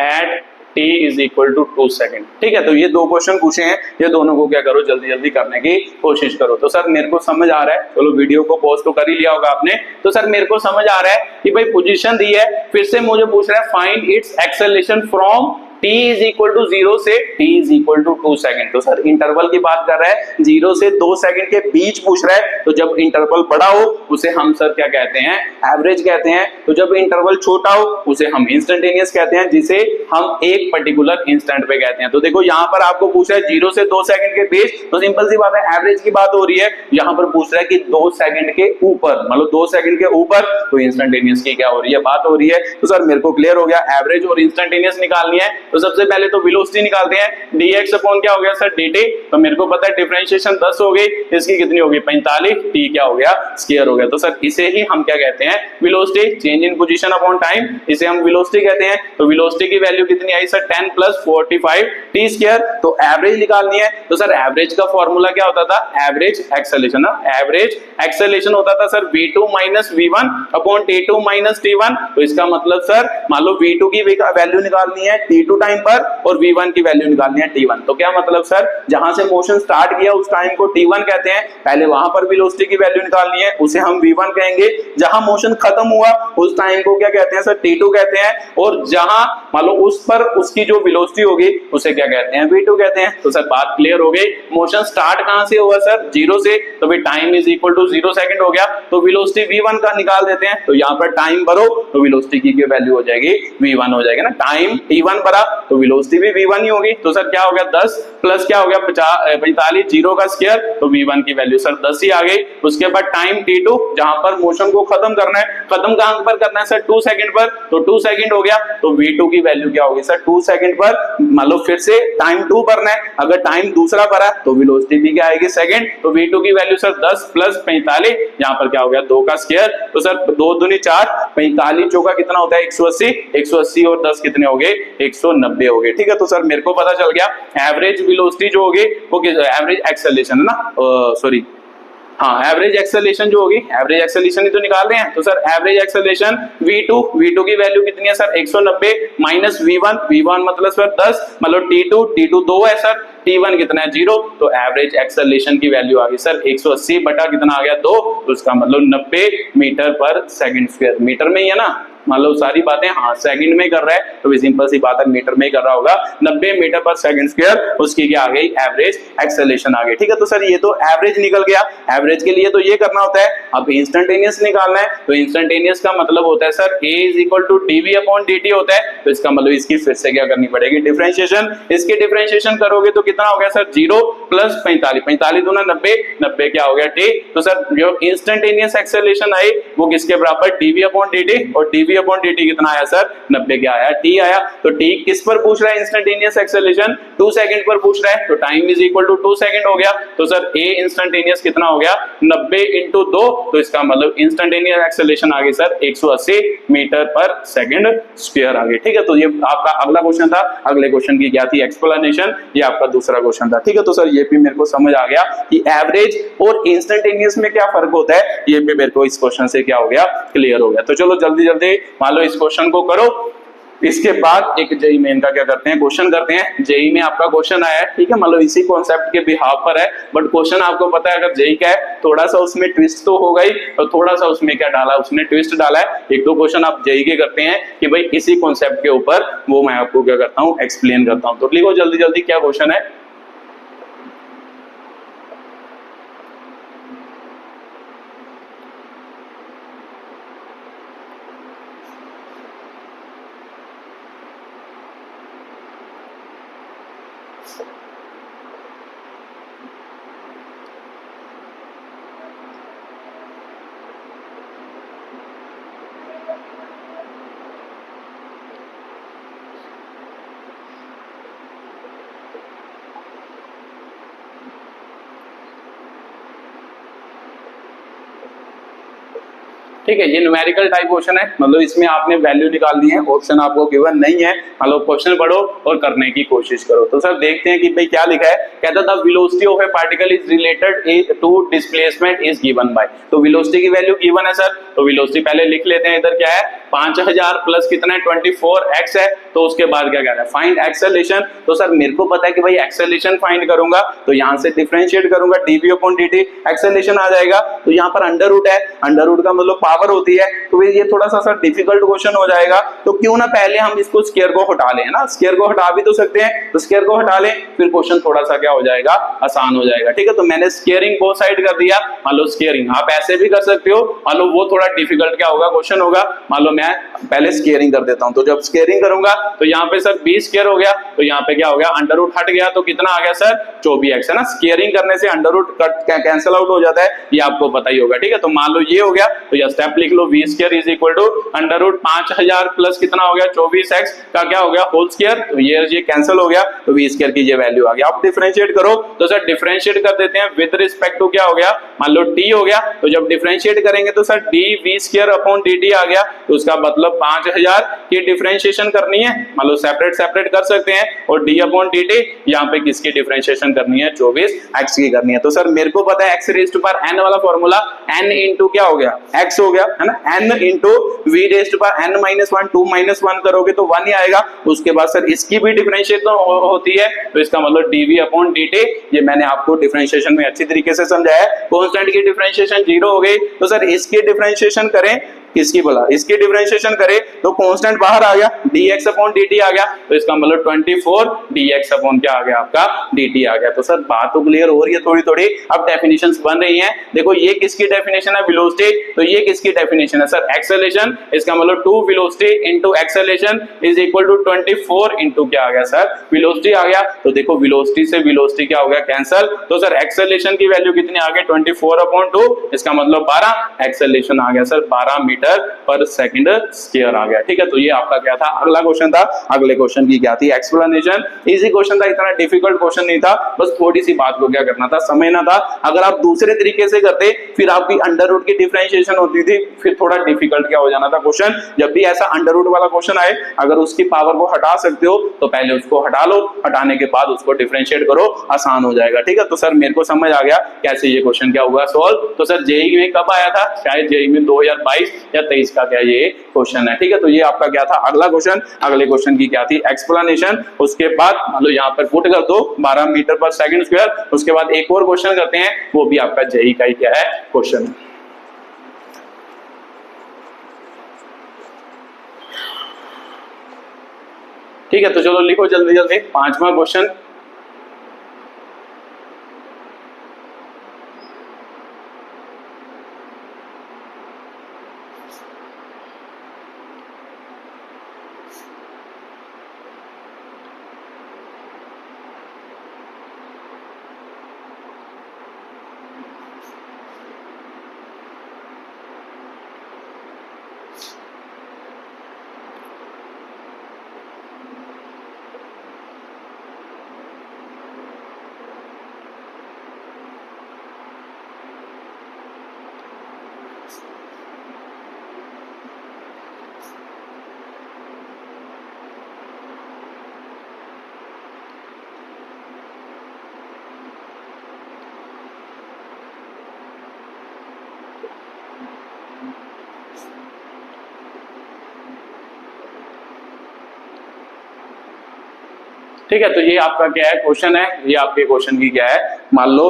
Speaker 1: at t is equal to 2 second. ठीक है, तो ये दो क्वेश्चन पूछे हैं, ये दोनों को क्या करो, जल्दी जल्दी करने की कोशिश करो। तो सर मेरे को समझ आ रहा है, चलो वीडियो को पॉज तो कर ही लिया होगा आपने, तो सर मेरे को समझ आ रहा है कि भाई पोजीशन दी है, फिर से मुझे पूछ रहा है find its acceleration from t is equal to 0 से t is equal to 2 second. तो सर इंटरवल की बात कर रहा है, 0 से 2 सेकेंड के बीच पूछ रहा है, तो जब इंटरवल बड़ा हो उसे हम सर क्या कहते हैं, एवरेज कहते हैं। तो जब इंटरवल छोटा हो उसे हम इंस्टेंटेनियस कहते हैं, जिसे हम एक पर्टिकुलर इंस्टेंट पे कहते हैं। तो देखो यहाँ पर आपको पूछ रहा है 0 से 2 सेकेंड के बीच, तो सिंपल सी बात है एवरेज की बात हो रही है। यहाँ पर पूछ रहा है कि 2 सेकेंड के ऊपर, मतलब 2 सेकेंड के ऊपर, तो इंस्टेंटेनियस की क्या हो रही है, बात हो रही है। तो सर मेरे को क्लियर हो गया, एवरेज और इंस्टेंटेनियस निकालनी है, तो सबसे पहले तो वेलोसिटी निकालते हैं, dx अपॉन क्या हो गया सर, dt। तो मेरे को पता है डिफरेंशिएशन 10 हो गई, इसकी कितनी होगी 45, t क्या हो गया, स्क्वायर हो गया। तो सर इसे ही हम क्या कहते हैं, वेलोसिटी, चेंज इन पोजीशन अपॉन टाइम, इसे हम वेलोसिटी कहते हैं। तो वेलोसिटी की वैल्यू कितनी आई सर, 10 प्लस 45 t स्क्वायर। तो एवरेज निकालनी है, तो सर एवरेज का फॉर्मूला क्या होता था, एवरेज एक्सेलरेशन, एवरेज एक्सेलरेशन होता था सर v2 माइनस v1 upon t2 minus t1। तो इसका मतलब सर मान लो v2 की वैल्यू निकालनी है t2 टाइम पर, और v1 की वैल्यू निकालनी है t1। तो क्या मतलब सर, जहां से मोशन स्टार्ट किया उस टाइम को t1 कहते हैं, पहले वहां पर वेलोसिटी की वैल्यू निकालनी है, उसे हम v1 कहेंगे। जहां मोशन खत्म हुआ उस टाइम को क्या कहते हैं सर, t2 कहते हैं, और जहां मान लो उस पर उसकी जो वेलोसिटी होगी उसे क्या कहते हैं, v2 कहते हैं। तो सर बात क्लियर हो गई, मोशन स्टार्ट कहां से हुआ सर, 0 से, तो फिर time is equal to 0 second हो गया, तो वेलोसिटी v1 का निकाल देते हैं। तो यहाँ पर टाइम भरो तो वेलोसिटी की वैल्यू हो जाएगी v1 हो जाएगी ना, टाइम t1 भरा तो वेलोसिटी भी v1 ही होगी। तो सर क्या हो गया, 10 प्लस क्या हो गया 45, 0 का स्क्वायर, तो v1 की वैल्यू सर 10 ही आ गई। उसके बाद टाइम t2, जहां पर मोशन को खत्म करना है, खत्म कहां पर करना है सर, 2 सेकंड पर, तो 2 सेकंड हो गया, तो v2 की वैल्यू क्या होगी सर, 2 सेकंड पर, मान लो फिर से टाइम 2 भरना है, अगर टाइम दूसरा भरा तो वेलोसिटी भी क्या आएगी सेकंड, तो v2 की वैल्यू सर 10 प्लस 45, यहाँ पर क्या हो गया 2 का स्क्वायर, तो सर 2 दूनी 4, 45 चौका कितना होता है 180, 180 और 10 कितने हो गए 190 हो गए। ठीक है, तो सर मेरे को पता चल गया एवरेज वेलोसिटी जो होगी वो एवरेज एक्सेलरेशन है ना, सॉरी हाँ, एवरेज एक्सेलरेशन जो होगी, एवरेज एक्सेलरेशन ही तो निकाल रहे हैं। तो सर एवरेज एक्सेलरेशन v2 की वैल्यू कितनी है सर 190 माइनस v1 मतलब सर 10, मतलब t2 2 है सर, t1 कितना है 0, तो एवरेज एक्सेलरेशन की वैल्यू आ गई सर 180 बटा कितना आ गया 2, तो उसका मतलब 90 मीटर पर सेकंड स्क्वायर, मीटर में ही है ना, मान लो सारी बातें हाँ सेकंड में कर रहा है तो सिंपल सी बात है मीटर में ही कर रहा होगा। 90 मीटर पर सेकंड स्क्वायर, उसकी क्या आ गई एवरेज एक्सेलरेशन आ गई। ठीक है, तो सर ये तो एवरेज निकल गया। एवरेज के लिए तो ये करना होता है, अब इंस्टेंटेनियस निकालना है तो इंस्टेंटेनियस का मतलब होता है sir a is equal to dv upon dt होता है। तो इसका मतलब इसकी फिर से क्या करनी पड़ेगी डिफरेंशिएशन। इसकी डिफरेंशिएशन करोगे तो कितना हो गया सर 0 प्लस 45, 45 दूना 90, 90 क्या हो गया t। तो सर जो इंस्टेंटेनियस एक्सेलरेशन आई वो किसके बराबर dv अपॉन dt, और dv अपॉन dt कितना आया सर 90 क्या आया t आया। तो t किस पर पूछ रहा है इंस्टेंटेनियस एक्सेलरेशन 2 सेकंड पर पूछ रहा है, तो time is equal to 2 second हो गया। तो सर a इंस्टेंटेनियस कितना हो गया 90 इंटू 2, तो इसका मतलब इंस्टेंटेनियस एक्सेलरेशन आ गई सर 180 मीटर पर सेकंड स्क्वायर आ गई। ठीक है, तो ये आपका अगला क्वेश्चन था। अगले क्वेश्चन की क्या थी एक्सप्लेनेशन, ये आपका दूसरा क्वेश्चन था। ठीक है, तो सर ये भी मेरे को समझ आ गया कि एवरेज और इंस्टेंटेनियस में क्या फर्क होता है, ये भी मेरे को इस क्वेश्चन से क्या हो गया क्लियर हो गया। तो चलो जल्दी जल्दी मान लो इस क्वेश्चन को करो। इसके बाद एक जेई मेन का क्या करते हैं क्वेश्चन करते हैं। जेई में आपका क्वेश्चन आया है, ठीक है, मतलब इसी कॉन्सेप्ट के बिहाफ पर है, बट क्वेश्चन आपको पता है अगर जेई का है थोड़ा सा उसमें ट्विस्ट तो होगा ही, और थोड़ा सा उसमें क्या डाला उसने ट्विस्ट डाला है। एक दो क्वेश्चन आप जेई के करते हैं कि भाई इसी कॉन्सेप्ट के ऊपर, वो मैं आपको क्या करता हूँ एक्सप्लेन करता हूँ। तो लिखो जल्दी जल्दी क्या क्वेश्चन है। ठीक है, ये न्यूमेरिकल टाइप क्वेश्चन है, मतलब इसमें आपने वैल्यू निकालनी है, ऑप्शन आपको गिवन नहीं है, मतलब क्वेश्चन पढ़ो और करने की कोशिश करो। तो सर देखते हैं कि भाई क्या लिखा है। कहता था velocity of a particle is related to displacement is given by. तो वेलोसिटी की वैल्यू गिवन है सर, तो वेलोसिटी पहले लिख लेते हैं। इधर क्या है 5000 प्लस कितना है 24x है, तो उसके बाद क्या कह रहा है फाइंड एक्सेलरेशन। तो सर मेरे को पता है कि भाई एक्सेलरेशन फाइंड करूंगा, तो यहां से डिफरेंशिएट करूंगा dv अपॉन dt, एक्सेलरेशन आ जाएगा। तो यहाँ पर अंडर रूट है, अंडर रूट का मतलब पावर होती है, तो ये थोड़ा सा सर डिफिकल्ट क्वेश्चन हो जाएगा। तो क्यों ना पहले हम इसको स्क्वायर को हटा लें, है ना, स्क्वायर को हटा भी तो सकते हैं, तो स्क्वायर को हटा लें, फिर क्वेश्चन थोड़ा सा क्या हो जाएगा आसान हो जाएगा। ठीक है, तो मैंने स्क्वायरिंग बोथ साइड कर दिया। मान लो स्क्वायरिंग आप ऐसे भी कर सकते हो, मान लो वो थोड़ा डिफिकल्ट क्या होगा क्वेश्चन होगा। मान लो मैं पहले स्क्वायरिंग कर देता हूं, तो जब स्क्वायरिंग करूंगा तो यहाँ पे सर b स्क्वायर हो गया, तो यहाँ पे क्या हो गया अंडर रूट हट गया, तो कितना आ गया सर 24x, है ना। स्क्वायरिंग करने से अंडर रूट कैंसिल आउट हो जाता है, ये आपको पता ही होगा। ठीक है, तो मान लो ये हो गया, तो यह स्टेप लिख लो v square is equal to under root 5000 plus कितना हो गया 24x का क्या हो गया होल स्क्वायर, तो ये कैंसिल हो गया, तो v स्क्वायर की ये वैल्यू आ गई। आप डिफरेंशिएट करो, तो सर डिफरेंशिएट कर देते हैं विद रिस्पेक्ट टू क्या हो गया, मान लो t हो गया, तो जब डिफरेंशिएट करेंगे तो sir dv square upon dt आ गया, तो उसका मतलब 5000 की डिफरेंशिएशन करनी है, मान लो सेपरेट सेपरेट कर सकते हैं, और d अपॉन dt यहाँ पे किसकी डिफरेंशिएशन करनी है 24x की करनी है। तो सर मेरे को पता है x raised to power n वाला फॉर्मूला n इंटू क्या हो गया x हो गया, है ना, n into v raised to power n minus 1, 2 minus 1 करोगे तो 1 ही आएगा। उसके बाद सर इसकी भी डिफरेंशिएशन होती है, तो इसका मतलब dv अपॉन dt, ये मैंने आपको डिफरेंशिएशन में अच्छी तरीके से समझाया है। कांस्टेंट की डिफरेंशिएशन 0 हो गई, तो सर इसकी डिफरेंशिएशन करें, किसकी बोला इसकी डिफरेंशिएशन करें, तो कांस्टेंट बाहर आ गया dx अपॉन dt आ गया, तो इसका मतलब 24 dx अपॉन क्या आ गया आपका dt आ गया। तो सर बात तो क्लियर हो रही है थोड़ी थोड़ी। अब डेफिनेशंस बन रही हैं, देखो ये किसकी डेफिनेशन है वेलोसिटी, तो ये किसकी डेफिनेशन है सर एक्सेलरेशन, इसका मतलब 2 velocity into acceleration is equal to 24 into क्या आ गया सर वेलोसिटी आ गया। तो देखो वेलोसिटी से वेलोसिटी क्या हो गया कैंसिल, तो सर एक्सेलरेशन की वैल्यू कितनी आ गई 24 अपॉन 2, इसका मतलब 12, एक्सेलरेशन आ गया सर 12 मीटर पर सेकंड स्क्वायर आ गया। ठीक है, तो ये आपका क्या था अगला क्वेश्चन था। अगले क्वेश्चन की क्या थी एक्सप्लेनेशन, इजी क्वेश्चन था, इतना डिफिकल्ट क्वेश्चन नहीं था, बस थोड़ी सी बात को क्या करना था समझना था। अगर आप दूसरे तरीके से करते फिर आपकी अंडर रूट की डिफरेंशिएशन होती थी, फिर थोड़ा डिफिकल्ट क्या हो जाना था क्वेश्चन। जब भी ऐसा अंडर रूट वाला क्वेश्चन आए, अगर उसकी पावर को हटा सकते हो तो पहले उसको हटा लो, हटाने के बाद उसको डिफरेंशिएट करो, आसान हो जाएगा। ठीक है, तो सर मेरे को समझ आ गया कैसे ये क्वेश्चन क्या होगा सॉल्व। तो सर जेईई में कब आया था, शायद जेईई में 2022 या 23 का क्या ये क्वेश्चन है। ठीक है, तो ये आपका क्या था अगला क्वेश्चन। अगले क्वेश्चन की क्या थी एक्सप्लेनेशन। उसके बाद मान लो यहाँ पर पुट कर दो 12 मीटर पर सेकंड स्क्वायर। उसके बाद एक और क्वेश्चन करते हैं, वो भी आपका जेईई का ही क्या है क्वेश्चन है। ठीक है, तो चलो लिखो जल्दी जल्दी 5वां क्वेश्चन। ठीक है, तो ये आपका क्या है क्वेश्चन है, ये आपके क्वेश्चन की क्या है, मान लो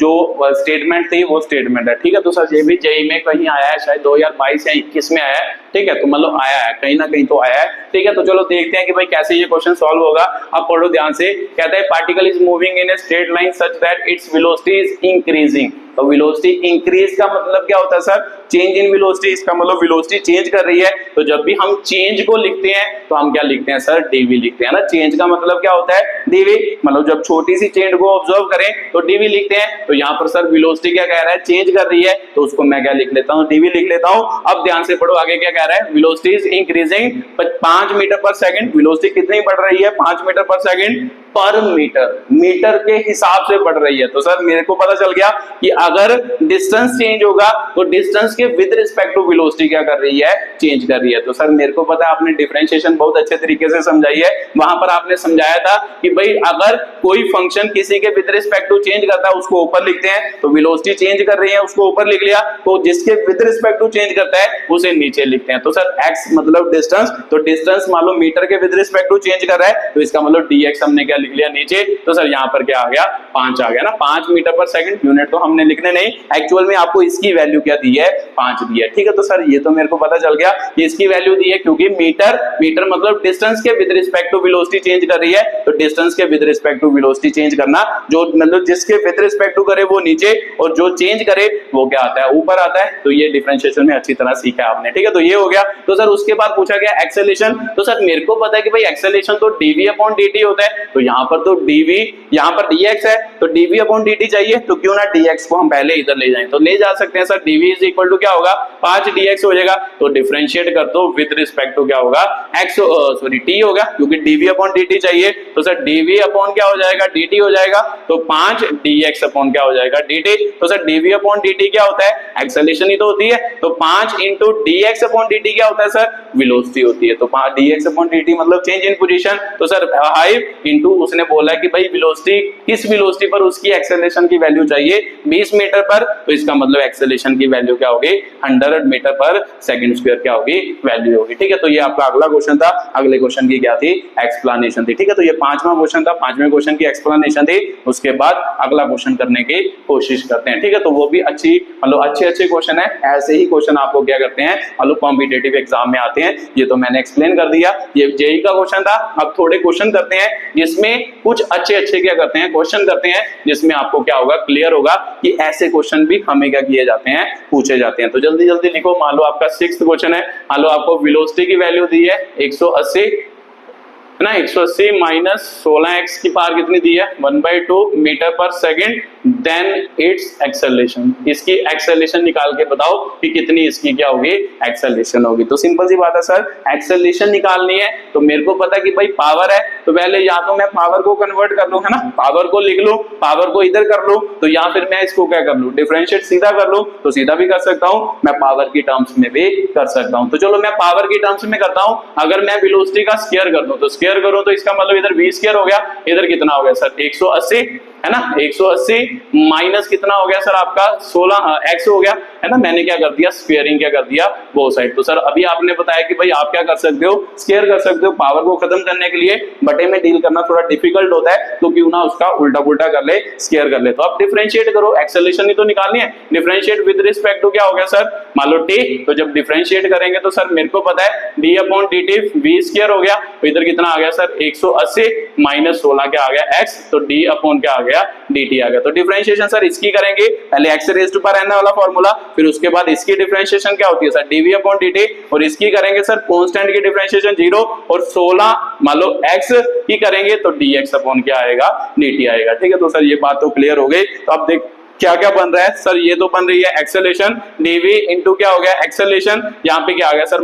Speaker 1: जो स्टेटमेंट थी वो स्टेटमेंट है। ठीक है, तो सर ये भी जेई में कहीं आया है, शायद 2022 या 21 में आया है। ठीक है, तो मतलब आया है कहीं ना कहीं तो आया है। ठीक है, तो चलो देखते हैं कि भाई कैसे ये क्वेश्चन सॉल्व होगा। अब पढ़ो ध्यान से, कहता है particle is moving in a straight line such that its velocity is increasing. तो वेलोसिटी इंक्रीज का मतलब क्या होता है सर, चेंज इन वेलोसिटी, इसका मतलब वेलोसिटी चेंज कर रही है। तो जब भी हम चेंज को लिखते हैं तो हम क्या लिखते हैं सर, डीवी लिखते हैं ना। चेंज का मतलब क्या होता है, डीवी, मतलब जब छोटी सी चेंज को ऑब्जर्व करें तो डीवी लिखते हैं। तो यहाँ पर सर वेलोसिटी क्या कह रहा है, चेंज कर रही है, तो उसको मैं क्या लिख लेता हूँ, डीवी लिख लेता हूँ। अब ध्यान से पढ़ो आगे क्या कह रहा है, वेलोसिटी इज इंक्रीजिंग 5 मीटर पर सेकंड। वेलोसिटी कितनी बढ़ रही है, 5 मीटर पर सेकंड पर मीटर, मीटर के हिसाब से बढ़ रही है। तो सर मेरे को पता चल गया कि अगर डिस्टेंस चेंज होगा तो डिस्टेंस के विद रिस्पेक्ट टू वेलोसिटी क्या कर रही है, चेंज कर रही है। तो सर मेरे को पता है आपने डिफरेंशिएशन बहुत अच्छे तरीके से समझाई है। वहां पर आपने समझाया था कि भाई अगर कोई फंक्शन किसी के विद रिस्पेक्ट टू चेंज करता है उसको ऊपर लिखते हैं, तो वेलोसिटी चेंज कर रही है उसको ऊपर लिख लिया, तो जिसके विद रिस्पेक्ट टू चेंज करता है उसे नीचे लिखते हैं। तो सर x मतलब डिस्टेंस, तो डिस्टेंस मान लो मीटर के विद रिस्पेक्ट टू चेंज कर रहा है, तो इसका मतलब dx हमने क्या लिख लिया नीचे। तो सर यहाँ पर क्या आ गया, 5 आ गया ना, 5 मीटर पर सेकंड। यूनिट तो हमने लिखने नहीं, एक्चुअल में आपको इसकी वैल्यू क्या दी है, 5 दी है। ठीक है, तो सर ये तो मेरे को पता चल गया कि इसकी वैल्यू दी है, क्योंकि मीटर, मीटर मतलब डिस्टेंस के with respect to velocity change कर रही है। तो डिस्टेंस के with respect to velocity change करना, जो मतलब जिसके विद रिस्पेक्ट टू करे वो नीचे और जो चेंज करे वो क्या आता है, ऊपर आता है। तो ये डिफरेंशिएशन में अच्छी तरह सीखा आपने। ठीक है, तो ये हो गया। तो सर उसके बाद पूछा गया एक्सेलेरेशन। तो सर मेरे को पता है कि भाई एक्सेलेरेशन तो dv अपॉन dt होता है। तो यहाँ पर तो dv, यहाँ पर dx है, तो dv अपॉन dt चाहिए, तो क्यों ना dx को हम पहले इधर ले जाएं, तो ले जा सकते हैं sir. dv is equal to क्या होगा, 5 dx हो जाएगा। तो डिफरेंशिएट कर दो विद रिस्पेक्ट टू क्या होगा, x सॉरी t होगा, क्योंकि dv अपॉन dt चाहिए। तो सर dv अपॉन क्या हो जाएगा, dt हो जाएगा। तो 5 dx अपॉन क्या हो जाएगा, dt। तो सर dv अपॉन dt क्या होता है, एक्सेलेरेशन ही तो होती है। तो 5 इंटू dx अपॉन dt क्या होता है सर, वेलोसिटी होती है। तो 5 dx अपॉन dt मतलब चेंज इन पोजीशन। तो सर 5 इंटू उसने बोला कि भाई वेलोसिटी, किस वेलोसिटी पर उसकी एक्सेलेरेशन की वैल्यू चाहिए, 20 मीटर पर। तो इसका मतलब एक्सेलेरेशन की वैल्यू क्या होगी, 100 मीटर पर सेकंड स्क्वायर क्या होगी, वैल्यू होगी। ठीक है, तो ये आपका अगला क्वेश्चन था। अगले क्वेश्चन की क्या थी, एक्सप्लेनेशन थी। ठीक है, तो ये 5वां क्वेश्चन था, 5वें क्वेश्चन की एक्सप्लेनेशन थी। उसके बाद अगला क्वेश्चन करने की कोशिश करते हैं। ठीक है, तो वो भी अच्छी, मतलब अच्छे क्वेश्चन है। ऐसे ही क्वेश्चन आपको क्या करते हैं, मतलब कॉम्पिटिटिव एग्जाम में आते हैं। ये तो मैंने एक्सप्लेन कर दिया, ये जेई का क्वेश्चन था। अब थोड़े क्वेश्चन करते हैं जिसमें कुछ अच्छे क्या करते हैं, क्वेश्चन करते हैं जिसमें आपको क्या होगा, क्लियर होगा कि ऐसे क्वेश्चन भी हमें क्या किए जाते हैं, पूछे जाते हैं। तो जल्दी जल्दी लिखो। मान लो आपका 6th क्वेश्चन है। मान लो आपको वेलोसिटी की वैल्यू दी है 180 है ना, 180 माइनस 16x की पावर कितनी दी है, 1/2 मीटर पर सेकंड, देन इट्स एक्सेलरेशन। इसकी एक्सेलरेशन निकाल के बताओ कि कितनी इसकी क्या होगी, एक्सेलरेशन होगी। तो सिंपल सी बात है सर, एक्सेलरेशन निकालनी है तो मेरे को पता है कि भाई पावर है, तो पहले या तो मैं पावर को कन्वर्ट कर लूं, है ना, पावर को लिख लूं, पावर को इधर कर लूं, तो या फिर मैं इसको क्या कर लूं, डिफरेंशिएट सीधा कर लूं, तो सीधा भी कर सकता हूं, मैं पावर की टर्म्स में भी कर सकता हूं। तो चलो मैं पावर की टर्म्स में करता हूं। अगर मैं वेलोसिटी का स्क्वायर कर दूं, तो स्क्वायर करूं तो इसका मतलब इधर v स्क्वायर हो गया, इधर कितना हो गया सर, 180 है ना, 180 माइनस कितना हो गया सर आपका 16x हो गया, है ना। मैंने क्या कर दिया, स्क्वायरिंग क्या कर दिया, बोथ साइड। तो सर अभी आपने बताया कि भाई आप क्या कर सकते हो, स्क्वायर कर सकते हो। पावर को खत्म करने के लिए बटे में डील करना थोड़ा डिफिकल्ट होता है, तो क्यों ना उसका उल्टा पुल्टा कर ले, स्क्वायर कर ले। तो आप डिफरेंशिएट करो, एक्सेलरेशन ही तो निकालनी है। डिफरेंशिएट विद रिस्पेक्ट टू क्या हो गया सर, मान लो t, तो जब डिफरेंशिएट करेंगे तो सर मेरे को पता है d upon dt v square हो गया, तो इधर कितना आ गया सर 180 माइनस 16 क्या आ गया x, तो d अपॉन क्या आ गया dt आ गया। तो डिफरेंशिएशन सर इसकी करेंगे, पहले x raise to power n वाला फॉर्मूला, फिर उसके बाद इसकी डिफरेंशिएशन क्या होती है सर dv अपॉन dt, और इसकी करेंगे सर कांस्टेंट की डिफरेंशिएशन 0 और 16 मान लो x की करेंगे तो dx अपॉन क्या आएगा dt आएगा। ठीक है, तो सर ये बात तो क्लियर हो गई। तो अब देख क्या क्या बन रहा है सर, ये तो बन रही है एक्सेलेरेशन dv इनटू क्या हो गया एक्सेलेरेशन, यहाँ पे क्या आ गया सर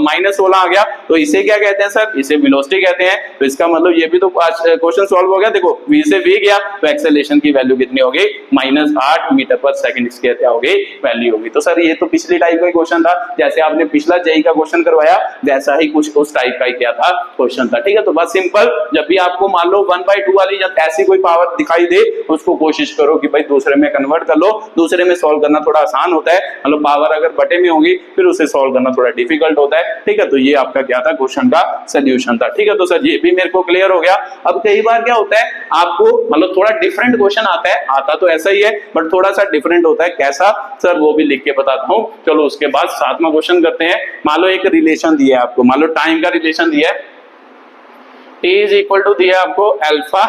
Speaker 1: माइनस 16 आ गया, तो इसे क्या कहते हैं सर, इसे वेलोसिटी कहते हैं। तो इसका मतलब ये भी तो क्वेश्चन सॉल्व हो गया। देखो v से v गया तो एक्सेलेरेशन की वैल्यू कितनी हो गई -8 मीटर पर सेकंड स्क्वायर क्या हो गई वैल्यू होगी। तो सर ये तो पिछली टाइप का क्वेश्चन था, जैसे आपने पिछला जेई का क्वेश्चन करवाया वैसा ही कुछ उस टाइप का ही क्या था क्वेश्चन था। ठीक है, तो बस सिंपल, जब भी आपको मान लो 1/2 वाली जब ऐसी कोई पावर दिखाई दे उसको कोशिश करो कि भाई दूसरे में कन्वर्ट कर लो, दूसरे में सॉल्व करना थोड़ा आसान होता है, मतलब पावर अगर बटे में होगी फिर उसे सॉल्व करना थोड़ा डिफिकल्ट होता है। ठीक है, तो ये आपका क्या था क्वेश्चन का सॉल्यूशन था। ठीक है, तो सर ये भी मेरे को क्लियर हो गया। अब कई बार क्या होता है आपको मतलब थोड़ा डिफरेंट क्वेश्चन आता है, आता तो ऐसा ही है बट थोड़ा सा डिफरेंट होता है, कैसा सर वो भी लिख के बताता हूं। चलो उसके बाद 7वां क्वेश्चन करते हैं। मान लो एक रिलेशन दिया है आपको, मान लो टाइम का रिलेशन दिया है, t इज इक्वल टू दिया है आपको alpha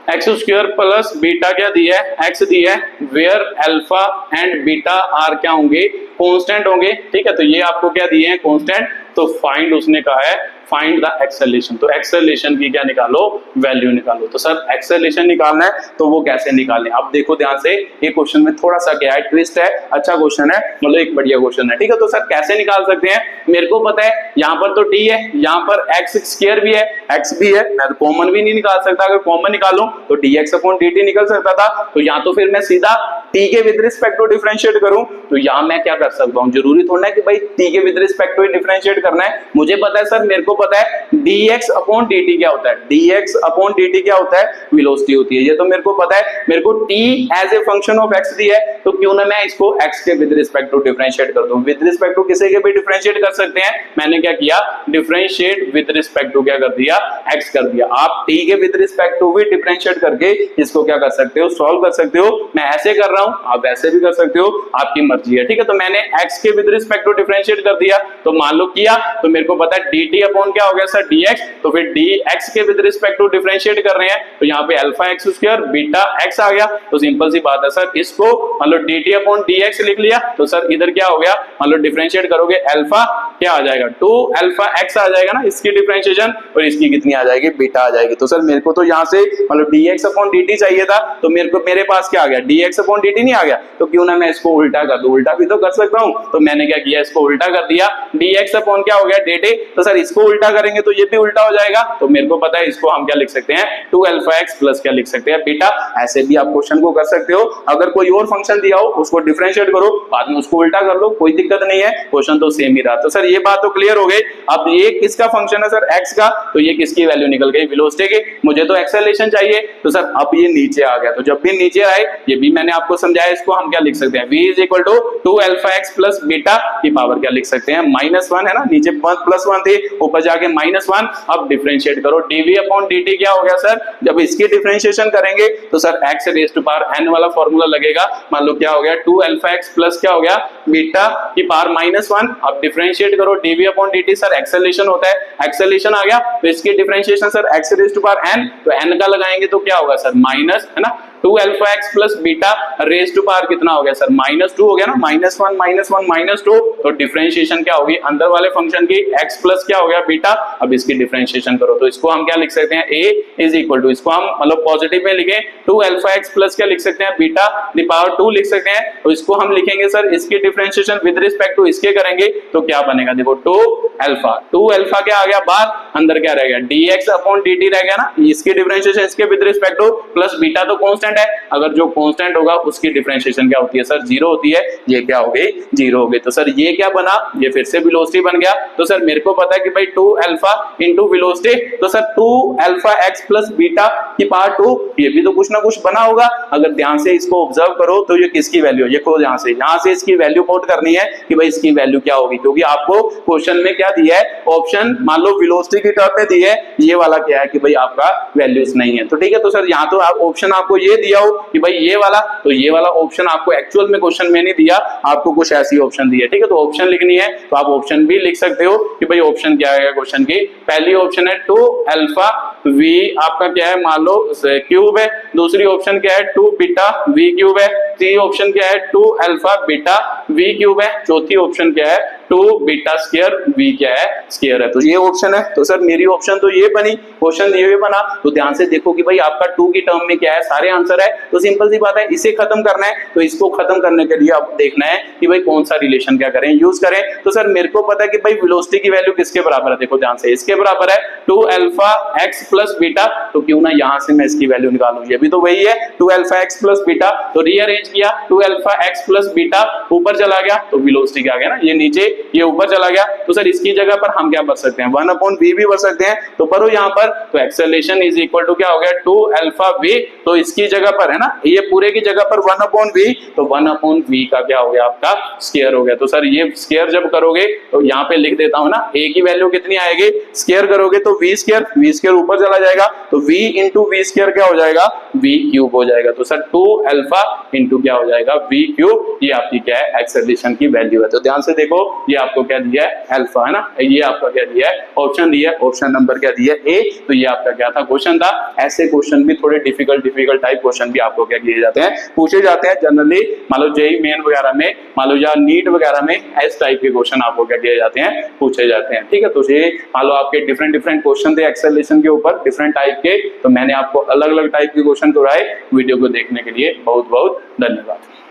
Speaker 1: x square plus beta क्या दिया है एक्स दिया है, where alpha and beta are क्या होंगे कांस्टेंट होंगे। ठीक है, तो ये आपको क्या दिए हैं कांस्टेंट, तो फाइंड उसने कहा है फाइंड द एक्सेलरेशन, तो एक्सेलरेशन की क्या निकालो वैल्यू निकालो। तो सर एक्सेलरेशन निकालना है तो वो कैसे निकालें, अब देखो ध्यान से, ये क्वेश्चन में थोड़ा सा क्या है ट्विस्ट है, अच्छा क्वेश्चन है, मतलब एक बढ़िया क्वेश्चन है। ठीक है, तो सर कैसे निकाल सकते हैं, मेरे को पता है यहाँ पर तो t है, यहाँ पर x स्क्वायर भी है, x भी है, मैं तो कॉमन भी नहीं निकाल सकता, अगर कॉमन निकालूं तो dx अपॉन dt निकल सकता था। तो यहाँ तो फिर मैं सीधा t के विद रिस्पेक्ट टू डिफरेंशिएट करूं, तो यहाँ मैं क्या कर सकता हूँ, जरूरी थोड़ा है कि भाई t के विद रिस्पेक्ट टू डिफरेंशिएट करना है, मुझे पता है सर, मेरे को पता है dx अपॉन dt क्या होता है, dx अपॉन dt क्या होता है वेलोसिटी होती है, ये तो मेरे को पता है। मेरे को t as a function of x दिया है, तो क्यों ना मैं इसको x के विद रिस्पेक्ट टू डिफरेंशिएट कर दूं, विद रिस्पेक्ट टू किसी के भी डिफरेंशिएट कर सकते हैं, मैंने क्या किया डिफरेंशिएट विद रिस्पेक्ट टू क्या कर दिया x कर दिया। आप t के विद रिस्पेक्ट टू भी डिफरेंशिएट करके इसको क्या कर सकते हो सॉल्व कर सकते हो, मैं ऐसे कर रहा हूं आप वैसे भी कर सकते हो, आपकी मर्जी है। ठीक है, तो मैंने x के विद रिस्पेक्ट टू डिफरेंशिएट कर दिया, तो मान लो किया तो मेरे को पता है dt अपॉन क्या हो गया सर dx, तो फिर dx के विद रिस्पेक्ट टू डिफरेंशिएट कर रहे हैं, तो यहाँ पे alpha x square beta x आ गया, तो सिंपल सी बात है सर, इसको मान लो dt अपॉन dx लिख लिया, तो सर इधर क्या हो गया, मान लो डिफरेंशिएट करोगे अल्फा क्या आ जाएगा 2 अल्फा x आ जाएगा ना इसकी डिफरेंशिएशन, और इसकी कितनी आ जाएगी बीटा आ जाएगी। तो सर मेरे को तो यहाँ से मान लो dx अपॉन dt चाहिए था, तो मेरे पास क्या आ गया dx अपॉन dt नहीं आ गया, तो क्यों ना मैं इसको उल्टा कर दूं, उल्टा भी तो कर सकता हूं, तो मैंने क्या किया इसको उल्टा कर दिया, dx अपॉन क्या हो गया dt, तो सर इसको उल्टा करेंगे तो ये भी उल्टा हो जाएगा, तो मेरे को पता है इसको हम क्या लिख सकते हैं 2 अल्फा x प्लस क्या लिख सकते हैं बीटा। ऐसे भी आप क्वेश्चन को कर सकते हो, अगर कोई और फंक्शन दिया हो उसको डिफरेंशिएट करो, बाद में उसको उल्टा कर लो, कोई दिक्कत नहीं है, क्वेश्चन तो सेम ही रहा। तो सर ये बात तो क्लियर हो गई। अब ये किसका फंक्शन है सर x का, तो ये किसकी वैल्यू निकल गई वेलोसिटी की, मुझे तो एक्सेलरेशन चाहिए, तो सर अब ये नीचे आ गया, तो जब भी नीचे आए ये भी मैंने आपको समझाया, इसको हम क्या लिख सकते हैं v is equal to 2 alpha x plus beta की पावर क्या लिख सकते हैं -1 है ना, नीचे +1 थी ऊपर जाके -1। अब डिफरेंशिएट करो dv अपॉन dt क्या हो गया सर, जब इसकी डिफरेंशिएशन करेंगे तो sir x raise to power n वाला फार्मूला लगेगा, मान लो क्या हो गया 2 अल्फा x प्लस क्या हो गया बीटा की पावर -1। अब डिफरेंशिएट करो dv upon dt, sir acceleration होता है, एक्सेलरेशन आ गया तो इसकी differentiation sir x raise to power n, तो n का लगाएंगे तो क्या होगा सर माइनस है ना 2 alpha x plus beta raise to power कितना हो गया सर -2 हो गया ना, -1 -2, तो डिफरेंशिएशन क्या होगी अंदर वाले फंक्शन की x प्लस क्या हो गया बीटा। अब इसकी डिफरेंशिएशन करो तो इसको हम क्या लिख सकते हैं a इज इक्वल टू, इसको हम मतलब पॉजिटिव में लिखें 2 अल्फा x प्लस क्या लिख सकते हैं बीटा द पावर 2 लिख सकते हैं, तो इसको हम लिखेंगे सर इसकी डिफरेंशिएशन विद रिस्पेक्ट टू इसके करेंगे तो क्या बनेगा, देखो 2 अल्फा क्या आ गया बाहर, अंदर क्या रह गया dx अपॉन dt रह गया ना, इसकी डिफरेंशिएशन इसके with respect two plus beta तो कांस्टेंट है, अगर जो कांस्टेंट होगा उसकी डिफरेंशिएशन क्या होती है सर 0 होती है, ये क्या हो गई 0 हो गई। तो सर ये क्या बना, ये फिर से वेलोसिटी बन गया, तो सर मेरे को पता है कि भाई 2 अल्फा इनटू वेलोसिटी, तो sir 2 alpha x plus beta की पावर 2, ये भी तो कुछ ना कुछ बना होगा, अगर ध्यान से इसको ऑब्जर्व करो तो ये किसकी वैल्यू है, ये खुद यहाँ से इसकी वैल्यू पुट करनी है कि भाई इसकी वैल्यू क्या होगी, क्योंकि आपको क्वेश्चन में क्या दिया है ऑप्शन, मान लो वेलोसिटी की टर्म पे दिया है, ये वाला क्या है कि भाई आपका वैल्यूज नहीं है, तो ठीक है। तो सर यहाँ तो आप ऑप्शन आपको ये दिया हो कि भाई ये वाला, तो ये वाला ऑप्शन आपको एक्चुअल में क्वेश्चन में नहीं दिया, आपको कुछ ऐसी ऑप्शन दी है, ठीक है। तो ऑप्शन लिखनी है तो आप ऑप्शन भी लिख सकते हो कि भाई ऑप्शन क्या है क्वेश्चन की। पहली ऑप्शन है 2 अल्फा v आपका क्या है, मान लो क्यूब है। दूसरी ऑप्शन क्या है 2 बीटा v क्यूब है। तीसरी ऑप्शन क्या है 2 अल्फा बीटा v क्यूब है। चौथी ऑप्शन क्या है 2 बीटा स्क्वायर v क्या है, स्क्वायर है। तो ये ऑप्शन है। तो सर मेरी ऑप्शन तो ये बनी, क्वेश्चन ये बना। तो ध्यान से देखो कि भाई आपका 2 की टर्म में क्या है, सारे आंसर है। तो सिंपल सी बात है, इसे खत्म करना है। तो इसको खत्म करने के लिए अब देखना है कि भाई कौन सा रिलेशन क्या करें, यूज करें। तो सर मेरे को पता है कि भाई वेलोसिटी की वैल्यू किसके बराबर है, देखो ध्यान से, इसके बराबर है 2 अल्फा x प्लस बीटा। तो क्यों ना यहां से मैं इसकी वैल्यू निकालूं, ये भी तो वही है 2 अल्फा x प्लस बीटा। तो रीअरेंज किया, 2 अल्फा x प्लस बीटा ऊपर चला गया तो वेलोसिटी क्या आ गया ना, ये नीचे ये ऊपर चला गया। तो सर इसकी जगह पर हम क्या भर सकते हैं, 1/v भी भर सकते हैं। तो भरो यहां पर, तो एक्सेलरेशन इज इक्वल टू क्या हो गया 2 अल्फा v। तो इसकी जगह पर है ना, ये पूरे की जगह पर 1/v, तो 1/v का क्या हो गया आपका स्क्वायर हो गया। तो सर ये स्क्वायर जब करोगे तो यहाँ पे लिख देता हूं ना, a की वैल्यू कितनी आएगी, स्क्वायर करोगे तो v स्क्वायर ऊपर चला जाएगा। तो v इंटू वी स्क्वायर क्या हो जाएगा, v क्यूब हो जाएगा। तो सर 2 अल्फा इंटू क्या हो जाएगा v क्यूब, ये आपकी क्या है एक्सेलरेशन की वैल्यू है। तो ध्यान से देखो, ये आपको क्या दिया है अल्फा है ना, ये आपका क्या दिया है ऑप्शन दिया है, ऑप्शन नंबर क्या दिया है ए। तो ये आपका क्या था क्वेश्चन था। ऐसे क्वेश्चन भी थोड़े डिफिकल्ट टाइप क्वेश्चन भी आपको क्या किए जाते हैं, पूछे जाते हैं जनरली। मान लो जेईई मेन वगैरह में, मान लो या नीट वगैरह में इस टाइप के क्वेश्चन आपको क्या किए जाते हैं, पूछे जाते हैं, ठीक है। तो ये मान लो आपके डिफरेंट क्वेश्चन थे एक्सेलरेशन के ऊपर, डिफरेंट टाइप के। तो मैंने आपको अलग अलग टाइप के क्वेश्चन कराए। वीडियो को देखने के लिए बहुत बहुत धन्यवाद।